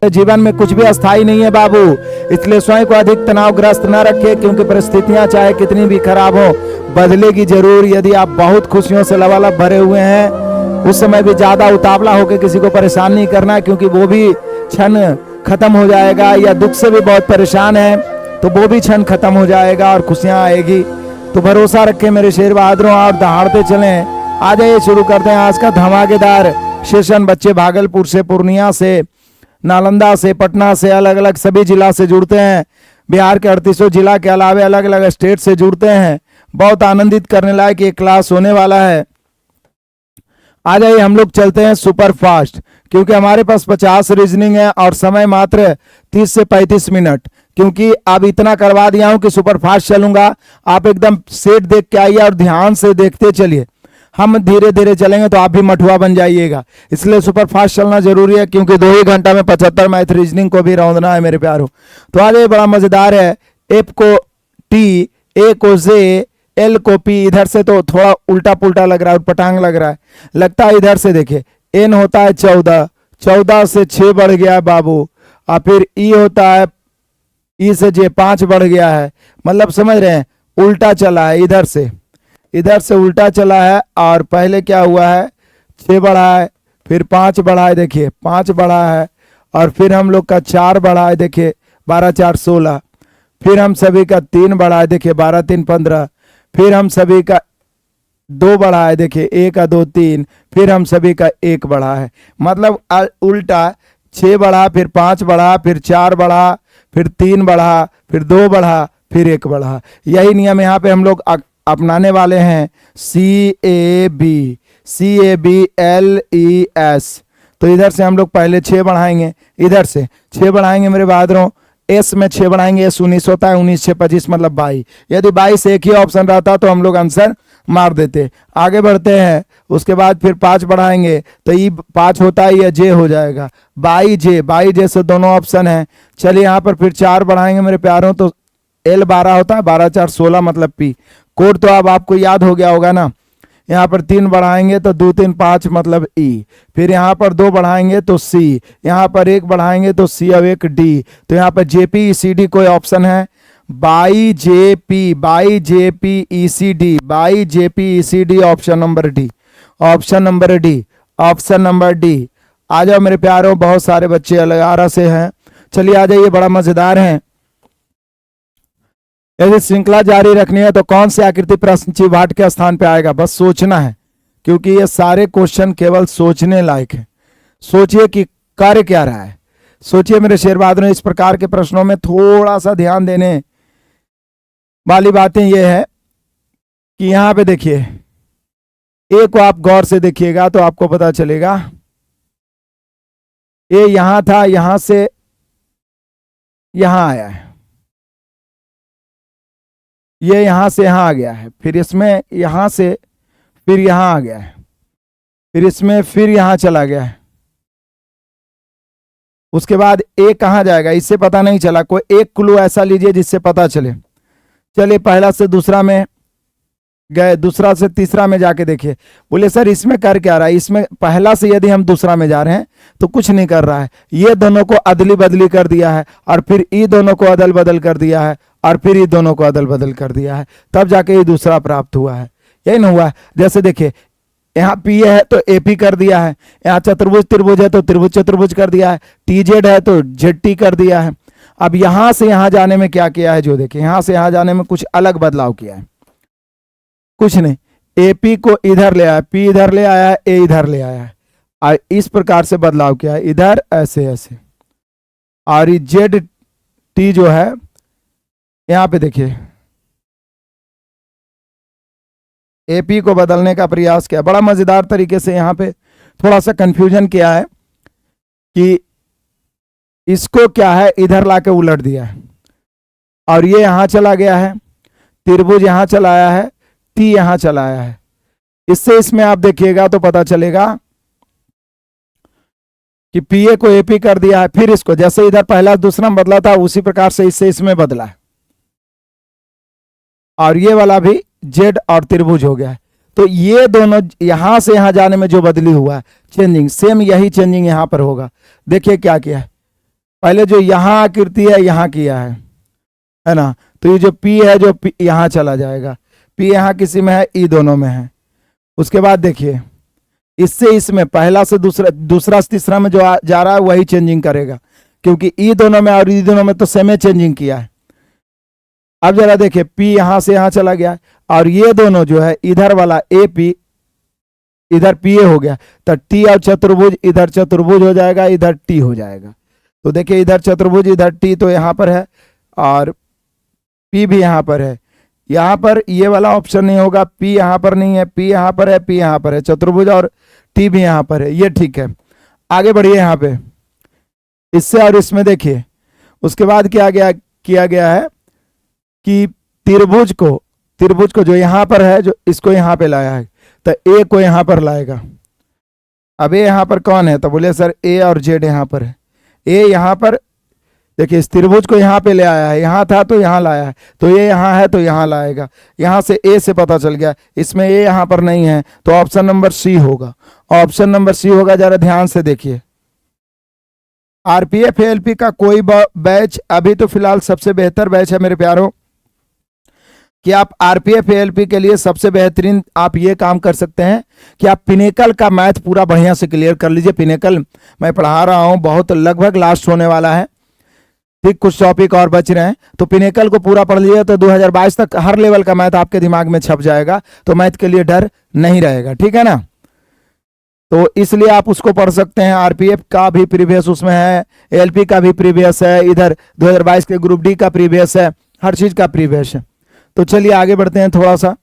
जीवन में कुछ भी अस्थाई नहीं है बाबू, इसलिए स्वयं को अधिक तनावग्रस्त न रखें, क्योंकि परिस्थितियां चाहे कितनी भी खराब हो बदलेगी जरूर। यदि आप बहुत खुशियों से लबालब भरे हुए हैं, उस समय भी ज्यादा उतावला होकर किसी को परेशान नहीं करना, क्योंकि वो भी क्षण खत्म हो जाएगा। या दुख से भी बहुत परेशान है तो वो भी क्षण खत्म हो जाएगा और खुशियां आएगी। तो भरोसा रखें मेरे शेर बहादुरों और दहाड़ते चलें। आ जाइए, शुरू करते हैं आज का धमाकेदार सेशन। बच्चे भागलपुर से, पूर्णिया से, नालंदा से, पटना से, अलग अलग सभी जिला से जुड़ते हैं। बिहार के 38 जिला के अलावा अलग अलग स्टेट से जुड़ते हैं। बहुत आनंदित करने लायक ये क्लास होने वाला है। आ जाइए, हम लोग चलते हैं सुपर फास्ट, क्योंकि हमारे पास 50 रीजनिंग है और समय मात्र 30 से 35 मिनट। क्योंकि अब इतना करवा दिया हूं कि सुपर फास्ट चलूंगा, आप एकदम सेट देख के आइए और ध्यान से देखते चलिए। हम धीरे धीरे चलेंगे तो आप भी मठुआ बन जाइएगा, इसलिए सुपर फास्ट चलना जरूरी है, क्योंकि 2 ही घंटा में 75 मैथ रीजनिंग को भी रौंदना है मेरे प्यारों। तो आज ये बड़ा मजेदार है। एफ को टी, ए को जे, एल को पी। इधर से तो थोड़ा उल्टा पुल्टा लग रहा है, पटांग लग रहा है, लगता है इधर से देखिए एन होता है 14, 14 से 6 बढ़ गया है बाबू। और फिर ई होता है, ई से जे 5 बढ़ गया है। मतलब समझ रहे हैं, उल्टा चला है, इधर से उल्टा चला है। और पहले क्या हुआ है, 6 बढ़ा है, फिर 5 बढ़ा है, देखिए 5 बढ़ा है, और फिर हम लोग का 4 बढ़ा है, देखिए 12 4 16। फिर हम सभी का 3 बढ़ा है, देखिए 12 3 15। फिर हम सभी का 2 बढ़ा है, देखिए 1 2 3। फिर हम सभी का 1 बढ़ा है। मतलब उल्टा 6 बढ़ा, फिर 5 बढ़ा, फिर 4 बढ़ा, फिर 3 बढ़ा, फिर 2 बढ़ा, फिर 1 बढ़ा। यही नियम यहाँ पे हम लोग अपनाने वाले हैं। CABLES। तो इधर से हम लोग पहले 6 बढ़ाएंगे, इधर से 6 बढ़ाएंगे मेरे बहादुरों। एस में 6 बढ़ाएंगे, एस 19 होता है, 19 6 25 मतलब 22। यदि 22 एक ही ऑप्शन रहता तो हम लोग आंसर मार देते। आगे बढ़ते हैं, उसके बाद फिर 5 बढ़ाएंगे तो ई 5 होता है, यह जे हो जाएगा 22 जे से दोनों ऑप्शन है। चलिए यहाँ पर फिर 4 बढ़ाएंगे मेरे प्यारों, तो L 12 होता है, 12 4 16 मतलब पी। कोड तो अब आपको याद हो गया होगा ना। यहाँ पर 3 बढ़ाएंगे तो 2 3 5 मतलब ई। फिर यहाँ पर 2 बढ़ाएंगे तो सी, यहाँ पर 1 बढ़ाएंगे तो सी और 1 डी। तो यहाँ पर JPECD कोई ऑप्शन है, BYJPECD option number D, option number D. आ जाओ मेरे प्यारों, बहुत सारे बच्चे अलगारा से हैं। चलिए आ जाइए, बड़ा मजेदार है। यदि श्रृंखला जारी रखनी है तो कौन सी आकृति प्रश्न चिह्न के स्थान पे आएगा, बस सोचना है, क्योंकि ये सारे क्वेश्चन केवल सोचने लायक है। सोचिए कि कार्य क्या रहा है, सोचिए मेरे शेर बहादुर। इस प्रकार के प्रश्नों में थोड़ा सा ध्यान देने वाली बातें ये है कि यहाँ पे देखिए, ए को आप गौर से देखिएगा तो आपको पता चलेगा ए यहां था, यहां से यहां आया है, ये यहां से यहां आ गया है, फिर इसमें यहां से फिर यहां आ गया है, फिर इसमें फिर यहां चला गया है। उसके बाद ए कहां जाएगा इससे पता नहीं चला। कोई एक क्लू ऐसा लीजिए जिससे पता चले। चलिए पहला से दूसरा में गए, दूसरा से तीसरा में जाके देखिए। बोले सर इसमें कर क्या रहा है, इसमें पहला से यदि हम दूसरा में जा रहे हैं तो कुछ नहीं कर रहा है। ये दोनों को अदली बदली कर दिया है, और फिर ई दोनों को अदल बदल कर दिया है, और फिर ये दोनों को अदल बदल कर दिया है, तब जाके ये दूसरा प्राप्त हुआ है। यही ना हुआ है। जैसे देखिए यहाँ पी है तो एपी कर दिया है, यहाँ चतुर्भुज त्रिभुज है तो त्रिभुज चतुर्भुज कर दिया है, TZ है तो ZT कर दिया है। अब यहां से यहां जाने में क्या किया है, जो देखिए यहां से यहां जाने में कुछ अलग बदलाव किया है। कुछ नहीं, एपी को इधर ले आया, पी इधर ले आया, ए इधर ले आया है, और इस प्रकार से बदलाव किया है, इधर ऐसे ऐसे। और ये ZT जो है यहां पे देखिए एपी को बदलने का प्रयास किया। बड़ा मजेदार तरीके से यहाँ पे थोड़ा सा कंफ्यूजन किया है कि इसको क्या है इधर लाके उलट दिया है, और ये यहां चला गया है, त्रिभुज यहां चला आया है, टी यहां चला आया है। इससे इसमें आप देखिएगा तो पता चलेगा कि पीए को एपी कर दिया है, फिर इसको जैसे इधर पहला दूसरा में बदला था उसी प्रकार से इससे इसमें बदला है, और ये वाला भी जेड और त्रिभुज हो गया है। तो ये दोनों यहां से यहां जाने में जो बदली हुआ है चेंजिंग, सेम यही चेंजिंग यहां पर होगा। देखिए क्या किया है, पहले जो यहाँ आकृति है यहाँ किया है ना, तो ये जो P है जो यहाँ चला जाएगा, P यहाँ किसी में है, E दोनों में है। उसके बाद देखिए इससे इसमें पहला से दूसरा से तीसरा में जो जा रहा है वही चेंजिंग करेगा, क्योंकि ई दोनों में और ई दोनों में तो सेम चेंजिंग किया है। अब जरा देखिए पी यहां से यहां चला गया और ये दोनों जो है इधर वाला ए पी इधर पी ए हो गया, तो टी और चतुर्भुज इधर चतुर्भुज हो जाएगा, इधर टी हो जाएगा। तो देखिए इधर चतुर्भुज इधर टी तो यहाँ पर है और पी भी यहाँ पर है। यहाँ पर ये वाला ऑप्शन नहीं होगा, पी यहाँ पर नहीं है, पी यहाँ पर है, पी यहाँ पर है, चतुर्भुज और टी भी यहाँ पर है, ये ठीक है। आगे बढ़िए यहाँ पे इससे और इसमें देखिए उसके बाद क्या किया गया है कि त्रिभुज को जो यहाँ पर है जो इसको यहाँ पे लाया है, तो ए को यहाँ पर लाएगा। अब ए यहाँ पर कौन है, तो बोले सर ए और जेड यहाँ पर है। ए यहाँ पर देखिए इस त्रिभुज को यहाँ पे ले आया है, यहाँ था तो यहाँ लाया है, तो ये यहाँ है तो यहाँ लाएगा। यहाँ से ए से पता चल गया, इसमें ए यहाँ पर नहीं है तो ऑप्शन नंबर सी होगा। ऑप्शन नंबर सी होगा, जरा ध्यान से देखिए। आरपीएफ एएलपी का कोई बैच अभी तो फिलहाल सबसे बेहतर बैच है मेरे प्यारों, कि आप आरपीएफ एएलपी के लिए सबसे बेहतरीन आप ये काम कर सकते हैं कि आप पिनेकल का मैथ पूरा बढ़िया से क्लियर कर लीजिए। पिनेकल मैं पढ़ा रहा हूँ, बहुत लगभग लास्ट होने वाला है, ठीक कुछ टॉपिक और बच रहे हैं, तो पिनेकल को पूरा पढ़ लीजिए तो 2022 तक हर लेवल का मैथ आपके दिमाग में छप जाएगा, तो मैथ के लिए डर नहीं रहेगा, ठीक है ना। तो इसलिए आप उसको पढ़ सकते हैं। आरपीएफ का भी प्रीवियस उसमें है, एएलपी का भी प्रीवियस है, इधर 2022 के ग्रुप डी का प्रीवियस है, हर चीज का प्रीवियस है। तो चलिए आगे बढ़ते हैं थोड़ा सा।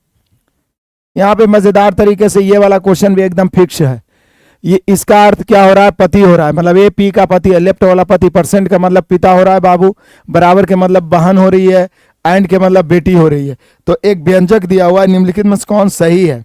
यहाँ पे मजेदार तरीके से ये वाला क्वेश्चन भी एकदम फिक्स है। ये इसका अर्थ क्या हो रहा है, पति हो रहा है, मतलब ए पी का पति है, लेफ्ट वाला पति, परसेंट का मतलब पिता हो रहा है बाबू, बराबर के मतलब बहन हो रही है, एंड के मतलब बेटी हो रही है। तो एक व्यंजक दिया हुआ है, निम्नलिखित में कौन सही है।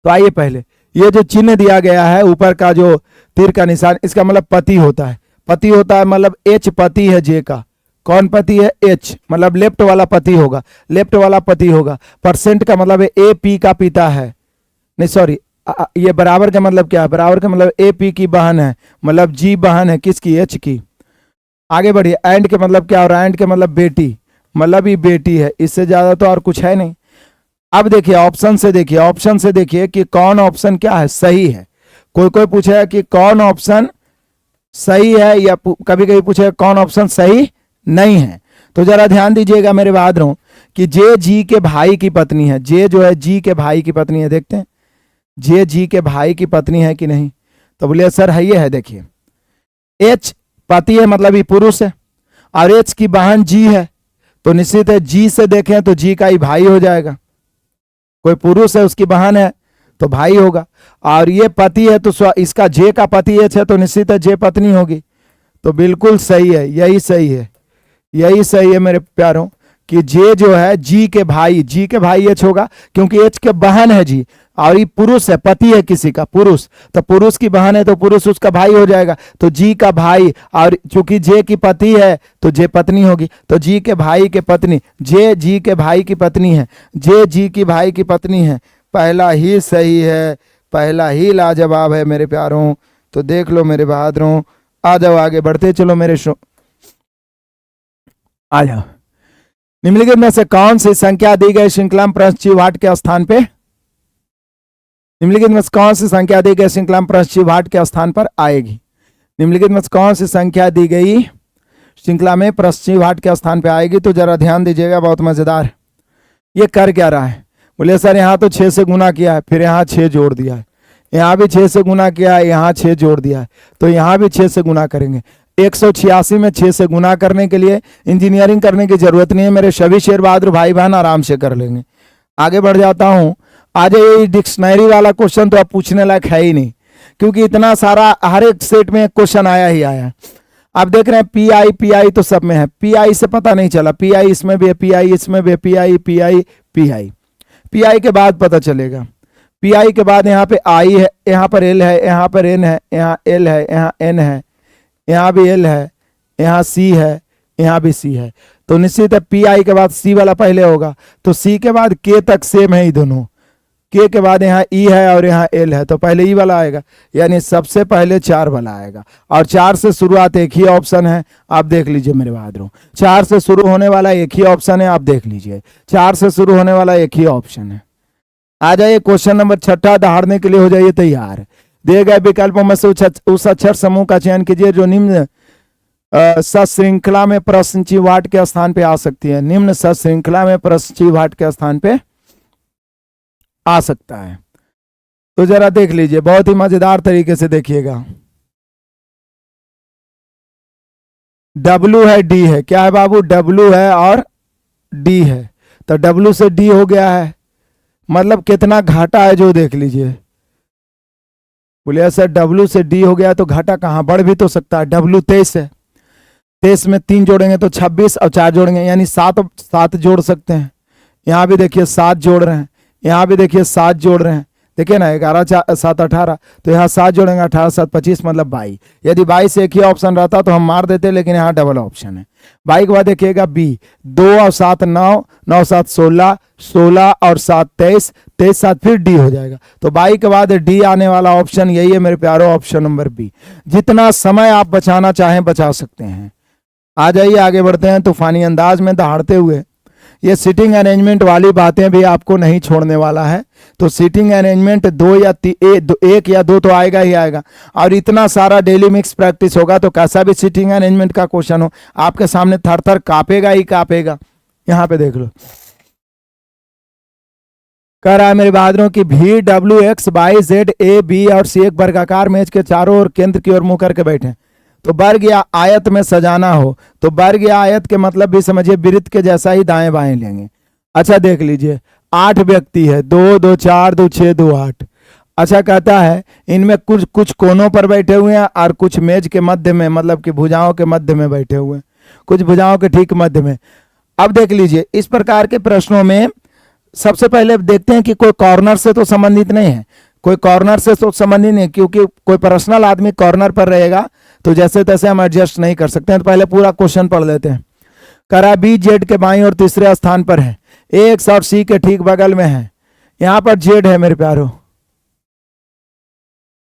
तो आइए पहले ये जो चिन्ह दिया गया है ऊपर का जो तीर का निशान, इसका मतलब पति होता है। पति होता है मतलब एच पति है जे का, कौन पति है, एच, मतलब लेफ्ट वाला पति होगा, लेफ्ट वाला पति होगा। परसेंट का मतलब ए पी का पिता है, नहीं सॉरी ये बराबर का मतलब क्या है, बराबर का मतलब ए पी की बहन है, मतलब जी बहन है किसकी, एच की। आगे बढ़िए, एंड के मतलब क्या हो रहा है, एंड के मतलब बेटी, मतलब ये बेटी है, इससे ज्यादा तो और कुछ है नहीं। अब देखिए ऑप्शन से देखिए, ऑप्शन से देखिए कि कौन ऑप्शन क्या है, सही है। कोई कोई पूछेगा कि कौन ऑप्शन सही है, या कभी कभी पूछेगा कौन ऑप्शन सही नहीं है। तो जरा ध्यान दीजिएगा मेरे बहादुरों कि जे जी के भाई की पत्नी है, जे जो है जी के भाई की पत्नी है, देखते हैं जे जी के भाई की पत्नी है कि नहीं। तो बोलिए सर है ये है। देखिए एच पति है मतलब ये पुरुष है, और एच की बहन जी है, तो निश्चित है जी से देखें तो जी का ही भाई हो जाएगा। कोई पुरुष है उसकी बहन है तो भाई होगा, और ये पति है तो इसका जे का पति एच है तो निश्चित है जे पत्नी होगी। तो बिल्कुल सही है, यही सही है, यही सही है मेरे प्यारों कि जे जो है जी के भाई एच होगा, क्योंकि एच के बहन है जी, और ये पुरुष है, पति है किसी का, पुरुष, तो पुरुष की बहन है तो पुरुष उसका भाई हो जाएगा, तो जी का भाई, और चूंकि जे की पति है तो जे पत्नी होगी, तो जी के भाई के पत्नी, जे जी के भाई की पत्नी है, जे जी की भाई की पत्नी है। पहला ही सही है, पहला ही लाजवाब है मेरे प्यारों। तो देख लो मेरे बहादुरों, आ जाओ आगे बढ़ते चलो मेरे आ जाओ। निम्नलिखित में से कौन सी संख्या दी गई श्रृंखला प्रश्चिवाट के स्थान पे, निम्नलिखित में कौन सी संख्या दी गई श्रृंखला प्रश्चिवाट के स्थान पर आएगी। निम्नलिखित में कौन सी संख्या दी गई श्रृंखला में प्रश्चिवाट के स्थान पे आएगी। तो जरा ध्यान दीजिएगा, बहुत मजेदार। ये कर क्या रहा है, बोले सर यहाँ तो 6 से गुना किया है, फिर यहाँ 6 जोड़ दिया है, यहाँ भी 6 से गुना किया है, यहाँ 6 जोड़ दिया है, तो यहाँ भी 6 से गुना करेंगे। 186 में 6 से गुना करने के लिए इंजीनियरिंग करने की जरूरत नहीं है, मेरे सभी शेर बहादुर भाई बहन आराम से कर लेंगे। आगे बढ़ जाता हूं। आज ये डिक्शनरी वाला क्वेश्चन तो अब पूछने लायक है ही नहीं, क्योंकि इतना सारा हर एक सेट में क्वेश्चन आया ही आया। आप देख रहे हैं पी आई तो सब में है, पी से पता नहीं चला, पी इसमें भी है, पी इसमें भी है, पी आई के बाद पता चलेगा। पी के बाद यहाँ पे आई है, यहाँ पर एल है, यहाँ पर एन है, यहाँ एल है, यहाँ एन है, यहाँ भी एल है, यहाँ सी है, यहाँ भी सी है। तो निश्चित है पी आई के बाद सी वाला पहले होगा, तो सी के बाद के तक सेम है ही दोनों, के बाद यहाँ ई है और यहाँ एल है, तो पहले ई वाला आएगा, यानी सबसे पहले 4 वाला आएगा। और 4 से शुरुआत एक ही ऑप्शन है, आप देख लीजिए मेरे बहादुरों, 4 से शुरू होने वाला एक ही ऑप्शन है, आप देख लीजिए 4 से शुरू होने वाला एक ही ऑप्शन है। आ जाइए क्वेश्चन नंबर 6 दहाड़ने के लिए हो जाइए तैयार। दिए गए विकल्पों में से उस अक्षर समूह का चयन कीजिए जो निम्न सश्रृंखला में प्रश्न चिह्न के स्थान पे आ सकती है। निम्न सश्रृंखला में प्रश्न चिह्न के स्थान पे आ सकता है। तो जरा देख लीजिए, बहुत ही मजेदार तरीके से देखिएगा। W है, D है, क्या है बाबू, W है और D है, तो W से D हो गया है, मतलब कितना घाटा है जो देख लीजिए। बोलिए सर W से D हो गया तो घाटा कहाँ, बढ़ भी तो सकता है। W 23 है, 23 में 3 जोड़ेंगे तो 26 और 4 जोड़ेंगे यानी 7 जोड़ सकते हैं। यहाँ भी देखिए 7 जोड़ रहे हैं, यहाँ भी देखिए 7 जोड़ रहे हैं, देखिए ना 11 7 18, तो यहाँ 7 जोड़ेंगे 18 7 25 मतलब 22। यदि 22 एक ही ऑप्शन रहता तो हम मार देते, लेकिन यहाँ डबल ऑप्शन है। 22 के बाद देखिएगा B, 2 और 7 9, 9 7 16, 16 और 7 23, 23 7 फिर D हो जाएगा। तो 22 के बाद D आने वाला ऑप्शन यही है मेरे प्यारो, ऑप्शन नंबर B। जितना समय आप बचाना चाहें बचा सकते हैं। आ जाइए आगे बढ़ते हैं तूफानी अंदाज में दहाड़ते हुए। ये सीटिंग अरेंजमेंट वाली बातें भी आपको नहीं छोड़ने वाला है। तो सीटिंग अरेंजमेंट 2 या 1 या 2 तो आएगा ही आएगा, और इतना सारा डेली मिक्स प्रैक्टिस होगा तो कैसा भी सीटिंग अरेंजमेंट का क्वेश्चन हो आपके सामने थर थर कांपेगा ही कांपेगा। यहाँ पे देख लो, कह रहा है मेरे बहादुरों की V W X Y Z A B और C एक वर्गाकार मेज के चारों ओर केंद्र की ओर मुंह करके बैठे। तो वर्ग या आयत में सजाना हो तो वर्ग या आयत के मतलब भी समझिए वृत्त के जैसा ही दाएं बाएं लेंगे। अच्छा देख लीजिए, 8 व्यक्ति है, 2 2 4 2 6 2 8। अच्छा कहता है इनमें कुछ कोनों पर बैठे हुए हैं और कुछ मेज के मध्य में, मतलब कि भुजाओं के मध्य में बैठे हुए हैं, कुछ भुजाओं के ठीक मध्य में। अब देख लीजिए इस प्रकार के प्रश्नों में सबसे पहले देखते हैं कि कोई कॉर्नर से तो संबंधित नहीं है, कोई कॉर्नर से तो संबंधित नहीं, क्योंकि कोई पर्सनल आदमी कॉर्नर पर रहेगा तो जैसे तैसे हम एडजस्ट नहीं कर सकते हैं। तो पहले पूरा क्वेश्चन पढ़ लेते हैं। करा B Z के बाईं और तीसरे स्थान पर है, X और C के ठीक बगल में है। यहां पर Z है मेरे प्यारो,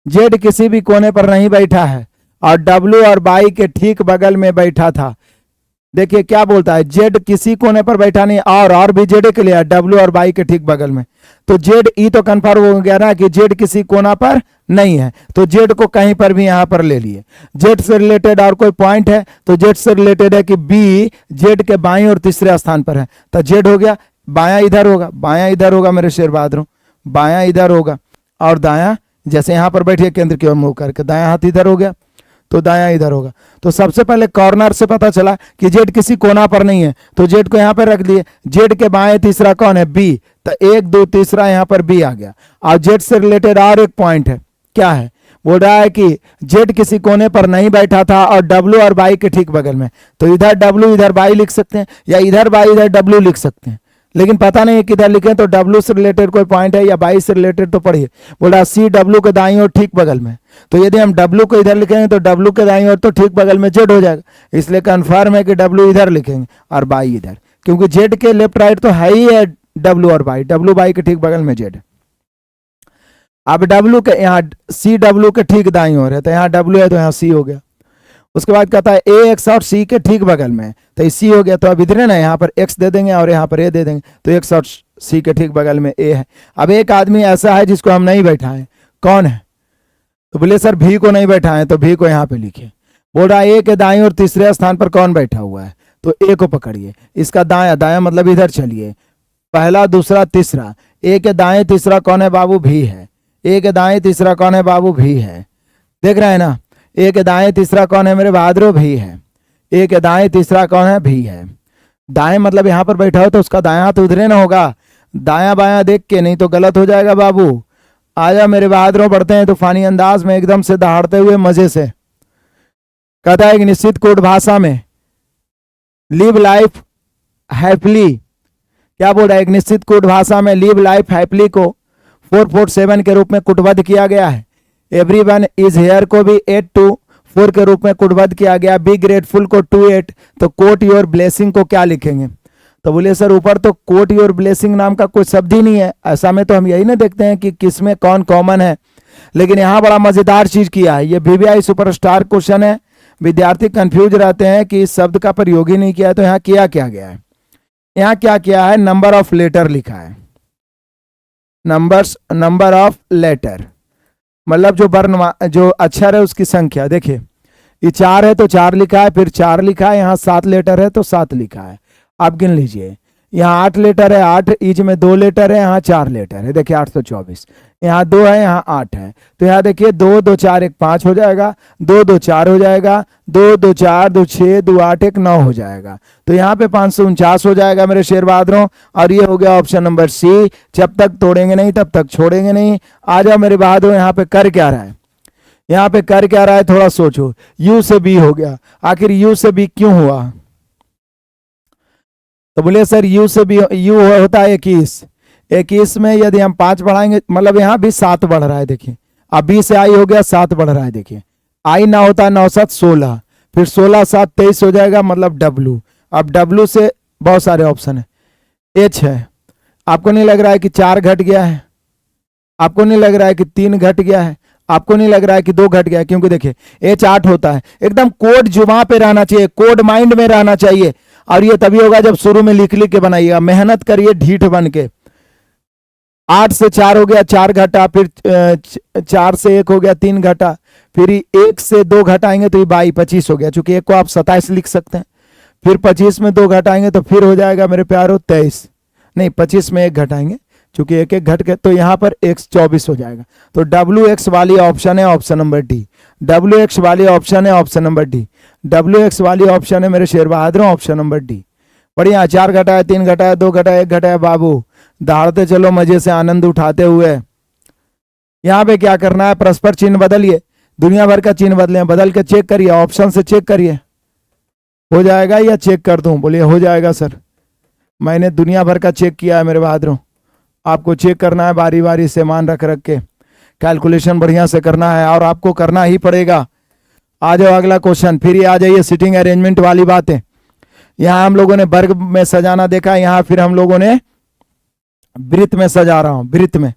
Z किसी भी कोने पर नहीं बैठा है और W और Y के ठीक बगल में बैठा था। देखिए क्या बोलता है, Z किसी कोने पर बैठा नहीं, और भी Z के लिए W और Y के ठीक बगल में। तो Z ई तो कंफर्म हो गया ना कि Z किसी कोना पर नहीं है, तो Z को कहीं पर भी यहां पर ले लिए। Z से रिलेटेड और कोई पॉइंट है तो Z से रिलेटेड है कि B Z के बाईं और तीसरे स्थान पर है, तो Z हो गया। बायां इधर होगा, बायां इधर होगा मेरे शेर बहादुरों, बायां इधर होगा और दायां जैसे यहां पर बैठिए केंद्र की ओर मुंह करके, दायां हाथ इधर हो गया तो दायां इधर होगा। तो सबसे पहले कॉर्नर से पता चला कि Z किसी कोना पर नहीं है, तो Z को यहां पर रख दिए। Z के बाएं तीसरा कौन है, B, तो 1 2 तीसरा यहां पर B आ गया। और Z से रिलेटेड और एक पॉइंट है, क्या है, बोल रहा है कि Z किसी कोने पर नहीं बैठा था और W और Y के ठीक बगल में, तो इधर W इधर Y लिख सकते हैं, या इधर Y इधर W लिख सकते हैं, लेकिन पता नहीं किधर लिखें। तो W से रिलेटेड कोई पॉइंट है या Y से रिलेटेड, तो पढ़िए। बोल रहा C W के दाईं ओर ठीक बगल में, तो यदि हम W को इधर लिखेंगे तो W के दाईं ओर तो ठीक बगल में Z हो जाएगा, इसलिए कंफर्म है कि W इधर लिखेंगे और Y इधर, क्योंकि Z के लेफ्ट राइट तो है ही है W और Y, W Y के ठीक बगल में Z। अब W के यहाँ C W के ठीक दाईं ओर है, तो यहाँ W है तो यहाँ C हो गया। उसके बाद कहता है A X और C के ठीक बगल में, तो C हो गया। तो अब इधर ना यहाँ पर X दे देंगे और यहाँ पर A दे देंगे, तो X और C के ठीक बगल में A है। अब एक आदमी ऐसा है जिसको हम नहीं बैठाएं, कौन है, तो बोले सर V को नहीं बैठाएं, तो V को यहाँ पे लिखिए। बोल रहा है A के दाईं और तीसरे स्थान पर कौन बैठा हुआ है, तो A को पकड़िए, इसका दायां, दायां मतलब इधर चलिए, पहला दूसरा तीसरा। A के दाएं तीसरा कौन है बाबू, V है। A के दाएं तीसरा कौन है बाबू, V है। देख रहे हैं ना, A के दाएं तीसरा कौन है मेरे बहादुर, V है। A के दाएं तीसरा कौन है, V है। दाएं मतलब यहाँ पर बैठा हो तो उसका दायां हाथ उधरे ना होगा, दायां बायां देख के, नहीं तो गलत हो जाएगा बाबू। आजा मेरे बहादुरों, बढ़ते हैं तूफानी अंदाज में एकदम से दहाड़ते हुए मजे से। कहता है एक निश्चित कोड भाषा में लिव लाइफ हैप्पीली, क्या बोल रहा है, एक निश्चित कोड भाषा में लिव लाइफ हैप्पीली को 447 के रूप में कुटबद्ध किया गया है। एवरीवन इज हेयर को भी 8 to 4 के रूप में कुटबद्ध किया गया। बी ग्रेटफुल को 2 8, तो कोट योर ब्लेसिंग को क्या लिखेंगे, तो बोलिए सर ऊपर तो कोट योर ब्लेसिंग नाम का कोई शब्द ही नहीं है। ऐसा में तो हम यही ना देखते हैं कि किसमें कौन कॉमन है, लेकिन यहाँ बड़ा मजेदार चीज किया है। ये VVI सुपरस्टार क्वेश्चन है, विद्यार्थी कंफ्यूज रहते हैं कि इस शब्द का प्रयोग ही नहीं किया है। तो यहाँ किया क्या गया है, यहाँ क्या किया है, नंबर ऑफ लेटर लिखा है। नंबर ऑफ लेटर मतलब जो वर्ण जो अक्षर है उसकी संख्या। देखिए ये 4 है तो 4 लिखा है, फिर 4 लिखा है, यहाँ 7 लेटर है तो 7 लिखा है। आप गिन लीजिए, यहाँ 8 लेटर है, 8 ईच में 2 लेटर है, यहाँ 4 लेटर है। देखिए 824, यहाँ 2 है, यहाँ 8 है। तो यहाँ देखिए 2 2 4 1 5 हो जाएगा, 2 2 4 हो जाएगा, 2 2 4 2 6 2 8 1 9 हो जाएगा। तो यहाँ पे 549 हो जाएगा मेरे शेर बहादुरों। और ये हो गया ऑप्शन नंबर सी। जब तक तोड़ेंगे नहीं तब तक छोड़ेंगे नहीं। आ जाओ मेरे बहादुर, यहाँ पे कर क्या रहा है, यहाँ पे कर क्या रहा है, थोड़ा सोचो। यू से बी हो गया, आखिर यू से बी क्यों हुआ? तो बोलिए सर यू से बी, यू होता है 21, 21 में यदि हम 5 बढ़ाएंगे मतलब यहाँ भी 7 बढ़ रहा है। देखिए अब बी से आई हो गया, 7 बढ़ रहा है। देखिए आई ना होता है 9 7 16, फिर 16 7 23 हो जाएगा मतलब डब्लू। अब डब्लू से बहुत सारे ऑप्शन है। एच है, आपको नहीं लग रहा है कि 4 घट गया है? आपको नहीं लग रहा है कि 3 घट गया है? आपको नहीं लग रहा है कि 2 घट गया है? क्योंकि देखिए एच 8 होता है। एकदम कोड जुबान पे रहना चाहिए, कोड माइंड में रहना चाहिए। और ये तभी होगा जब शुरू में लिख लिख के बनाइएगा, मेहनत करिए ढीठ बन के। 8 से 4 हो गया, 4 घटा, फिर 4 से 1 हो गया, 3 घटा, फिर 1 से 2 घटाएंगे तो ये 22 25 हो गया। चूंकि 1 को आप 27 लिख सकते हैं। फिर 25 में 2 घटाएंगे तो फिर हो जाएगा मेरे प्यारो 23, नहीं 25 में 1 घटाएंगे चूंकि 1 1 घट के, तो यहाँ पर x 24 हो जाएगा। तो WX वाली ऑप्शन है ऑप्शन नंबर डी। WX वाली ऑप्शन है ऑप्शन नंबर डी। WX वाली ऑप्शन है मेरे Sher Bahadur option number D. बढ़िया, 4 घटाया, 3 घटाया, 2 घटाया, 1 घटाया। बाबू दहाड़ते चलो मजे से आनंद उठाते हुए। यहाँ पे क्या करना है, परस्पर चिन्ह बदलिए, दुनिया भर का चिन्ह बदले, बदल के चेक करिए, ऑप्शन से चेक करिए। हो जाएगा या चेक कर दूं? बोलिए हो जाएगा सर, मैंने दुनिया भर का चेक किया है मेरे बहादुरों। आपको चेक करना है बारी बारी से, मान रख रख के कैलकुलेशन बढ़िया से करना है, और आपको करना ही पड़ेगा। आ जाओ अगला क्वेश्चन। फिर ये आ जाइए सिटिंग अरेंजमेंट वाली बातें। यहाँ हम लोगों ने वर्ग में सजाना देखा, यहाँ फिर हम लोगों ने वृत्त में सजा रहा हूं, वृत्त में।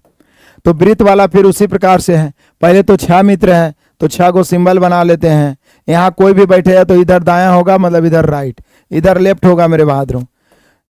तो वृत्त वाला फिर उसी प्रकार से है। पहले तो 6 मित्र है तो 6 को सिंबल बना लेते हैं। यहाँ कोई भी बैठे है तो इधर दायां होगा मतलब इधर राइट, इधर लेफ्ट होगा मेरे बहादुरों।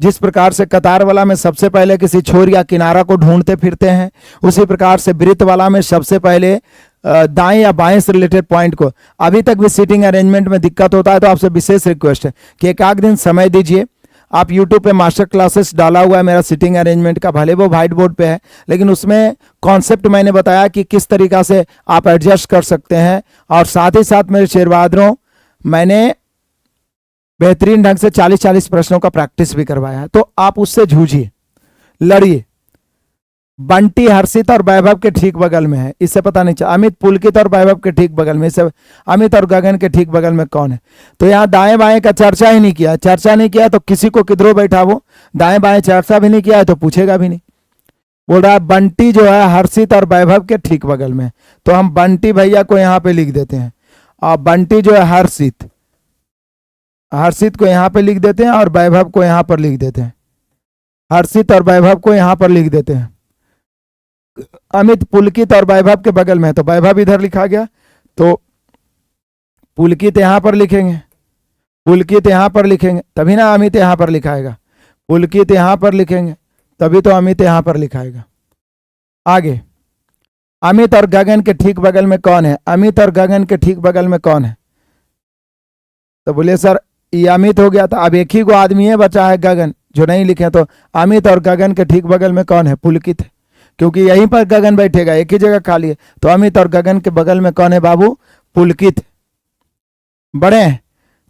जिस प्रकार से कतार वाला में सबसे पहले किसी छोर या किनारा को ढूंढते फिरते हैं, उसी प्रकार से वृत्त वाला में सबसे पहले दाएं या बाएं से रिलेटेड पॉइंट को। अभी तक भी सीटिंग अरेंजमेंट में दिक्कत होता है तो आपसे विशेष रिक्वेस्ट है कि एक आध दिन समय दीजिए। आप YouTube पे मास्टर क्लासेस डाला हुआ है मेरा सीटिंग अरेंजमेंट का, भले वो व्हाइट बोर्ड पे है, लेकिन उसमें कॉन्सेप्ट मैंने बताया कि किस तरीका से आप एडजस्ट कर सकते हैं। और साथ ही साथ मेरे शेर बहादुरों, मैंने बेहतरीन ढंग से 40-40 प्रश्नों का प्रैक्टिस भी करवाया है। तो आप उससे जूझिए, लड़िए। बंटी हर्षित और वैभव के ठीक बगल में है, इससे पता नहीं चला। अमित पुलकित और वैभव के ठीक बगल में, इससे अमित और गगन के ठीक बगल में कौन है? तो यहाँ दाएं बाएं का चर्चा ही नहीं किया। चर्चा नहीं किया तो किसी को किधरों बैठा वो, दाएं बाएं चर्चा भी नहीं किया है तो पूछेगा भी नहीं। बोल रहा है बंटी जो है हर्षित और वैभव के ठीक बगल में, तो हम बंटी भैया को यहाँ पे लिख देते हैं, और बंटी जो है हर्षित को यहाँ पे लिख देते हैं, और वैभव को यहाँ पर लिख देते हैं। हर्षित और वैभव को यहाँ पर लिख देते हैं। अमित पुलकित और वैभव के बगल में है तो वैभव इधर लिखा गया, तो पुलकित यहाँ पर लिखेंगे, पुलकित यहाँ पर लिखेंगे, तभी ना अमित यहाँ पर लिखाएगा। पुलकित यहाँ पर लिखेंगे तभी तो अमित यहाँ पर लिखाएगा। आगे, अमित और गगन के ठीक बगल में कौन है? अमित और गगन के ठीक बगल में कौन है? तो बोलिए सर ये अमित हो गया था, अब एक ही को आदमी है बचा है गगन जो नहीं लिखे। तो अमित और गगन के ठीक बगल में कौन है? पुलकित है, क्योंकि यहीं पर गगन बैठेगा, एक ही जगह खाली है। तो अमित और गगन के बगल में कौन है बाबू? पुलकित। बढ़े,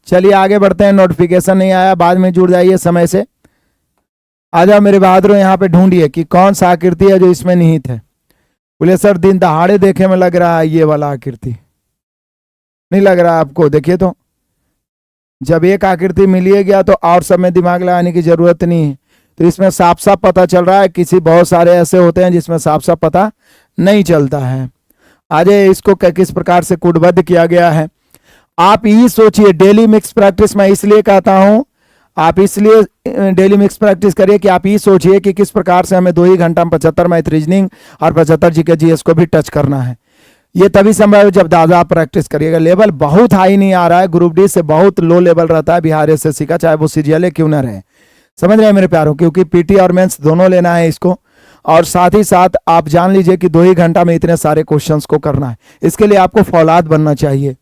चलिए आगे बढ़ते हैं। नोटिफिकेशन नहीं आया, बाद में जुड़ जाइए समय से। आ जाओ मेरे बहादुरों, यहाँ पे ढूंढिए कि कौन सा आकृति है जो इसमें निहित है। बोले सर दिन दहाड़े देखे में लग रहा है ये वाला आकृति, नहीं लग रहा आपको? देखिए तो जब एक आकृति मिलिए गया तो और सब में दिमाग लगाने की जरूरत नहीं है। तो इसमें साफ साफ पता चल रहा है, किसी बहुत सारे ऐसे होते हैं जिसमें साफ साफ पता नहीं चलता है। आज इसको किस प्रकार से कोडबद्ध किया गया है आप ये सोचिए। डेली मिक्स प्रैक्टिस मैं इसलिए कहता हूं, आप इसलिए डेली मिक्स प्रैक्टिस करिए कि आप ये सोचिए कि किस प्रकार से हमें 2 ही घंटा में 75 मैथ रीजनिंग और 75 जीके जीएस को भी टच करना है। ये तभी संभव है जब दादा आप प्रैक्टिस करिएगा। लेवल बहुत हाई नहीं आ रहा है, ग्रुप डी से बहुत लो लेवल रहता है बिहार एसएससी का, चाहे वो सीजीएलए क्यों ना रहे। समझ रहे हैं मेरे प्यारों, क्योंकि पीटी और मेंस दोनों लेना है इसको, और साथ ही साथ आप जान लीजिए कि 2 ही घंटा में इतने सारे क्वेश्चंस को करना है। इसके लिए आपको फौलाद बनना चाहिए।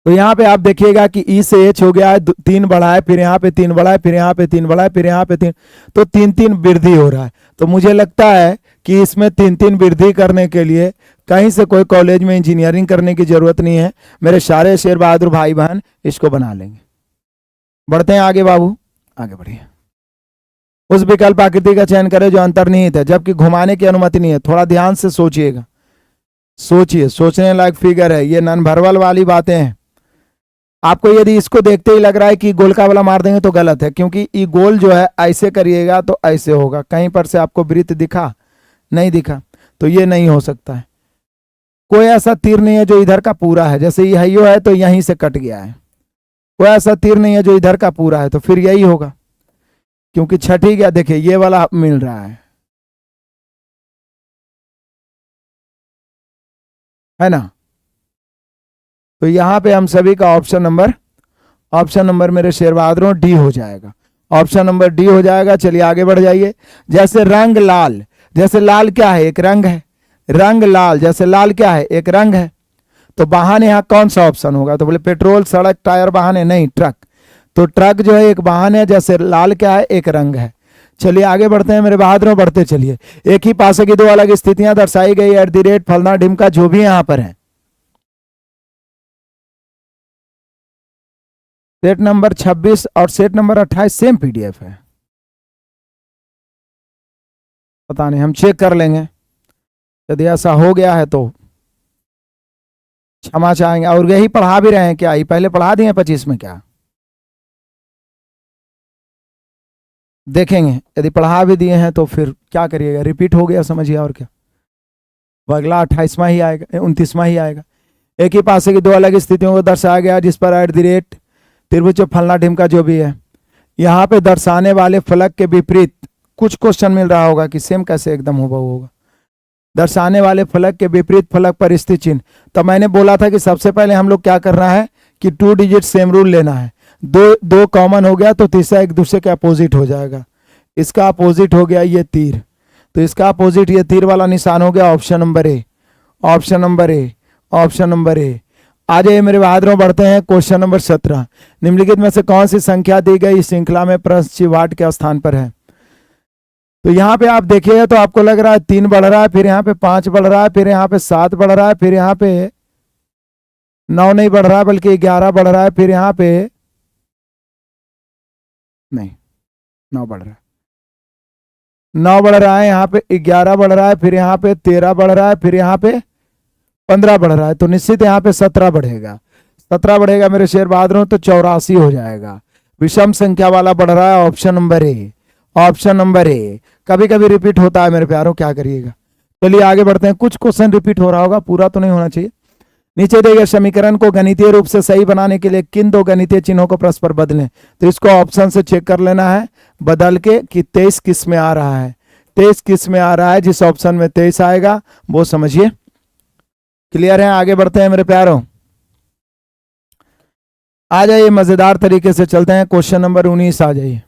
तो यहाँ पे आप देखिएगा कि ई से एच हो गया है, 3 बढ़ा है, फिर यहाँ पे 3 बढ़ा है, फिर यहाँ पे 3 बढ़ा है, फिर यहाँ पे 3, तो 3-3 वृद्धि हो रहा है। तो मुझे लगता है कि इसमें 3-3 वृद्धि करने के लिए कहीं से कोई कॉलेज में इंजीनियरिंग करने की जरूरत नहीं है। मेरे सारे शेर बहादुर भाई बहन इसको बना लेंगे। बढ़ते हैं आगे बाबू, आगे बढ़िए। उस विकल्प आकृति का चयन करें जो अंतर्निहित है, जबकि घुमाने की अनुमति नहीं है। थोड़ा ध्यान से सोचिएगा, सोचिए, सोचने लायक फिगर है ये, नन भरवल वाली बातें हैं। आपको यदि इसको देखते ही लग रहा है कि गोल का वाला मार देंगे तो गलत है, क्योंकि ये गोल जो है ऐसे करिएगा तो ऐसे होगा। कहीं पर से आपको वृत्त दिखा, नहीं दिखा, तो ये नहीं हो सकता है। कोई ऐसा तीर नहीं है जो इधर का पूरा है, जैसे ये हयो है तो यहीं से कट गया है। कोई ऐसा तीर नहीं है जो इधर का पूरा है, तो फिर यही होगा, क्योंकि छठी गया, देखिए ये वाला मिल रहा है ना। तो यहां पे हम सभी का ऑप्शन नंबर मेरे शेर बहादुरों डी हो जाएगा। ऑप्शन नंबर डी हो जाएगा। चलिए आगे बढ़ जाइए। जैसे रंग लाल, जैसे लाल क्या है, एक रंग है। रंग लाल, जैसे लाल क्या है, एक रंग है। तो वाहन यहाँ कौन सा ऑप्शन होगा, तो बोले पेट्रोल, सड़क, टायर, वाहन है, नहीं ट्रक। तो ट्रक जो है एक वाहन है, जैसे लाल क्या है, एक रंग है। चलिए आगे बढ़ते हैं मेरे बहादुरों, बढ़ते चलिए। एक ही पासे की 2 अलग स्थितियां दर्शाई गई, एट द रेट फलना ढिमका, जो भी यहाँ पर है। सेट नंबर 26 और सेट नंबर 28 सेम पीडीएफ है, पता नहीं, हम चेक कर लेंगे। यदि ऐसा हो गया है तो क्षमा चाहेंगे। और यही पढ़ा भी रहे हैं क्या, ये पहले पढ़ा दिए 25 में क्या, देखेंगे। यदि पढ़ा भी दिए हैं तो फिर क्या करिएगा, रिपीट हो गया समझिए, और क्या। अगला 28वां ही आएगा, 29वां ही आएगा। एक ही पासे की 2 अलग स्थितियों को दर्शाया गया, जिस पर एट द रेट त्रिभुज फलना ढिमका जो भी है। यहाँ पे दर्शाने वाले फलक के विपरीत कुछ क्वेश्चन मिल रहा होगा कि सेम कैसे एकदम हुबहू होगा। दर्शाने वाले फलक के विपरीत फलक पर स्थित चिन्ह। तो मैंने बोला था कि सबसे पहले हम लोग क्या करना है कि 2 डिजिट सेम रूल लेना है। दो कॉमन हो गया तो तीसरा एक दूसरे के अपोजिट हो जाएगा। इसका अपोजिट हो गया ये तीर, तो इसका अपोजिट ये तीर वाला निशान हो गया option number A. Option number A, option number A. आ जाइए मेरे बहादुरों, बढ़ते हैं क्वेश्चन नंबर 17। निम्नलिखित में से कौन सी संख्या दी गई इस श्रृंखला में प्रश्न चिवाट के स्थान पर है। तो यहाँ पे आप देखिए तो आपको लग रहा है 3 बढ़ रहा है, फिर यहाँ पे 5 बढ़ रहा है, फिर यहाँ पे 7 बढ़ रहा है, फिर यहाँ पे 9 नहीं बढ़ रहा है बल्कि 11 बढ़ रहा है, फिर यहाँ पे नहीं 9 बढ़ रहा है, 9 बढ़ रहा है, यहाँ पे 11 बढ़ रहा है, फिर यहाँ पे 13 बढ़ रहा है, फिर यहाँ पे 15 बढ़ रहा है। तो निश्चित यहाँ पे 17 बढ़ेगा। 17 बढ़ेगा मेरे शेर बहादुरों, तो 84 हो जाएगा। विषम संख्या वाला बढ़ रहा है option number A. Option number ए। कभी कभी रिपीट होता है मेरे प्यारों, क्या करिएगा। चलिए आगे बढ़ते हैं। कुछ क्वेश्चन रिपीट हो रहा होगा, पूरा तो नहीं होना चाहिए। नीचे दिए गए समीकरण को गणितीय रूप से सही बनाने के लिए किन 2 गणितीय चिन्हों को परस्पर बदलें। तो इसको ऑप्शन से चेक कर लेना है बदल के कि 23 किस में आ रहा है। 23 किस में आ रहा है, जिस ऑप्शन में 23 आएगा वो समझिए। क्लियर है, आगे बढ़ते हैं मेरे प्यारों। आ जाइए मजेदार तरीके से चलते हैं। क्वेश्चन नंबर 19 आ जाइए।